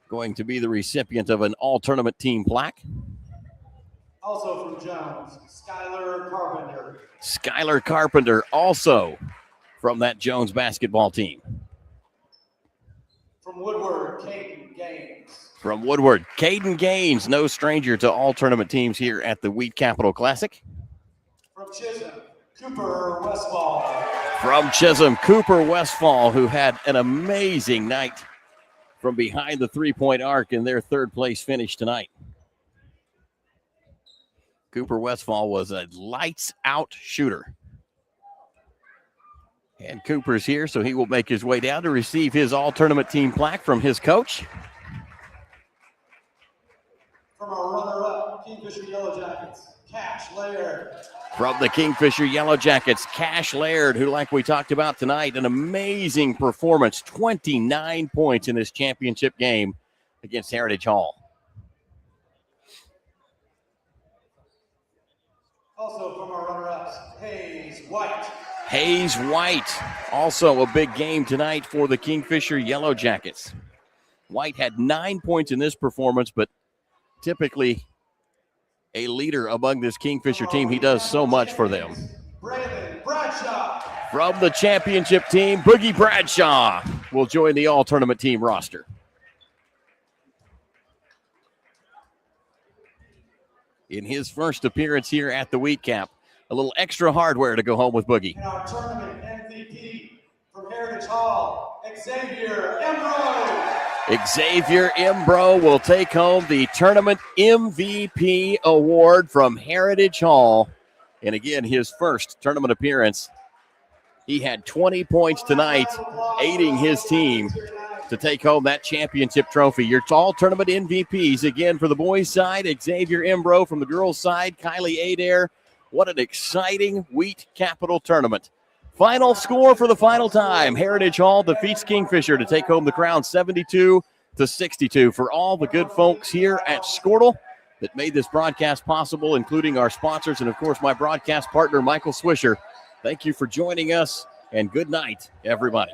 Going to be the recipient of an all-tournament team plaque. Also from Jones, Skylar Carpenter. Skylar Carpenter also from that Jones basketball team. From Woodward, Caden Gaines. From Woodward, Caden Gaines, no stranger to all tournament teams here at the Wheat Capital Classic. From Chisholm, Cooper Westfall. From Chisholm, Cooper Westfall, who had an amazing night from behind the three-point arc in their third place finish tonight. Cooper Westfall was a lights-out shooter. And Cooper's here, so he will make his way down to receive his all-tournament team plaque from his coach. From our runner-up, Kingfisher Yellow Jackets, Cash Laird. From the Kingfisher Yellow Jackets, Cash Laird, who, like we talked about tonight, an amazing performance, 29 points in this championship game against Heritage Hall. Also from our runner-ups, Hayes White. Hayes White, also a big game tonight for the Kingfisher Yellow Jackets. White had 9 points in this performance, but typically a leader among this Kingfisher team. He does so much for them. Brandon Bradshaw. From the championship team, Boogie Bradshaw will join the all-tournament team roster. In his first appearance here at the Wheat Cap, a little extra hardware to go home with Boogie. And our tournament MVP from Heritage Hall, Xavier Embro. Xavier Embro will take home the tournament MVP award from Heritage Hall. And again, his first tournament appearance. He had 20 points tonight, aiding his team to take home that championship trophy. Your all tournament MVPs again for the boys' side, Xavier Embro. From the girls' side, Kylie Adair. What an exciting Wheat Capital tournament. Final score for the final time. Heritage Hall defeats Kingfisher to take home the crown 72-62. For all the good folks here at Squirtle that made this broadcast possible, including our sponsors and, of course, my broadcast partner, Michael Swisher, thank you for joining us, and good night, everybody.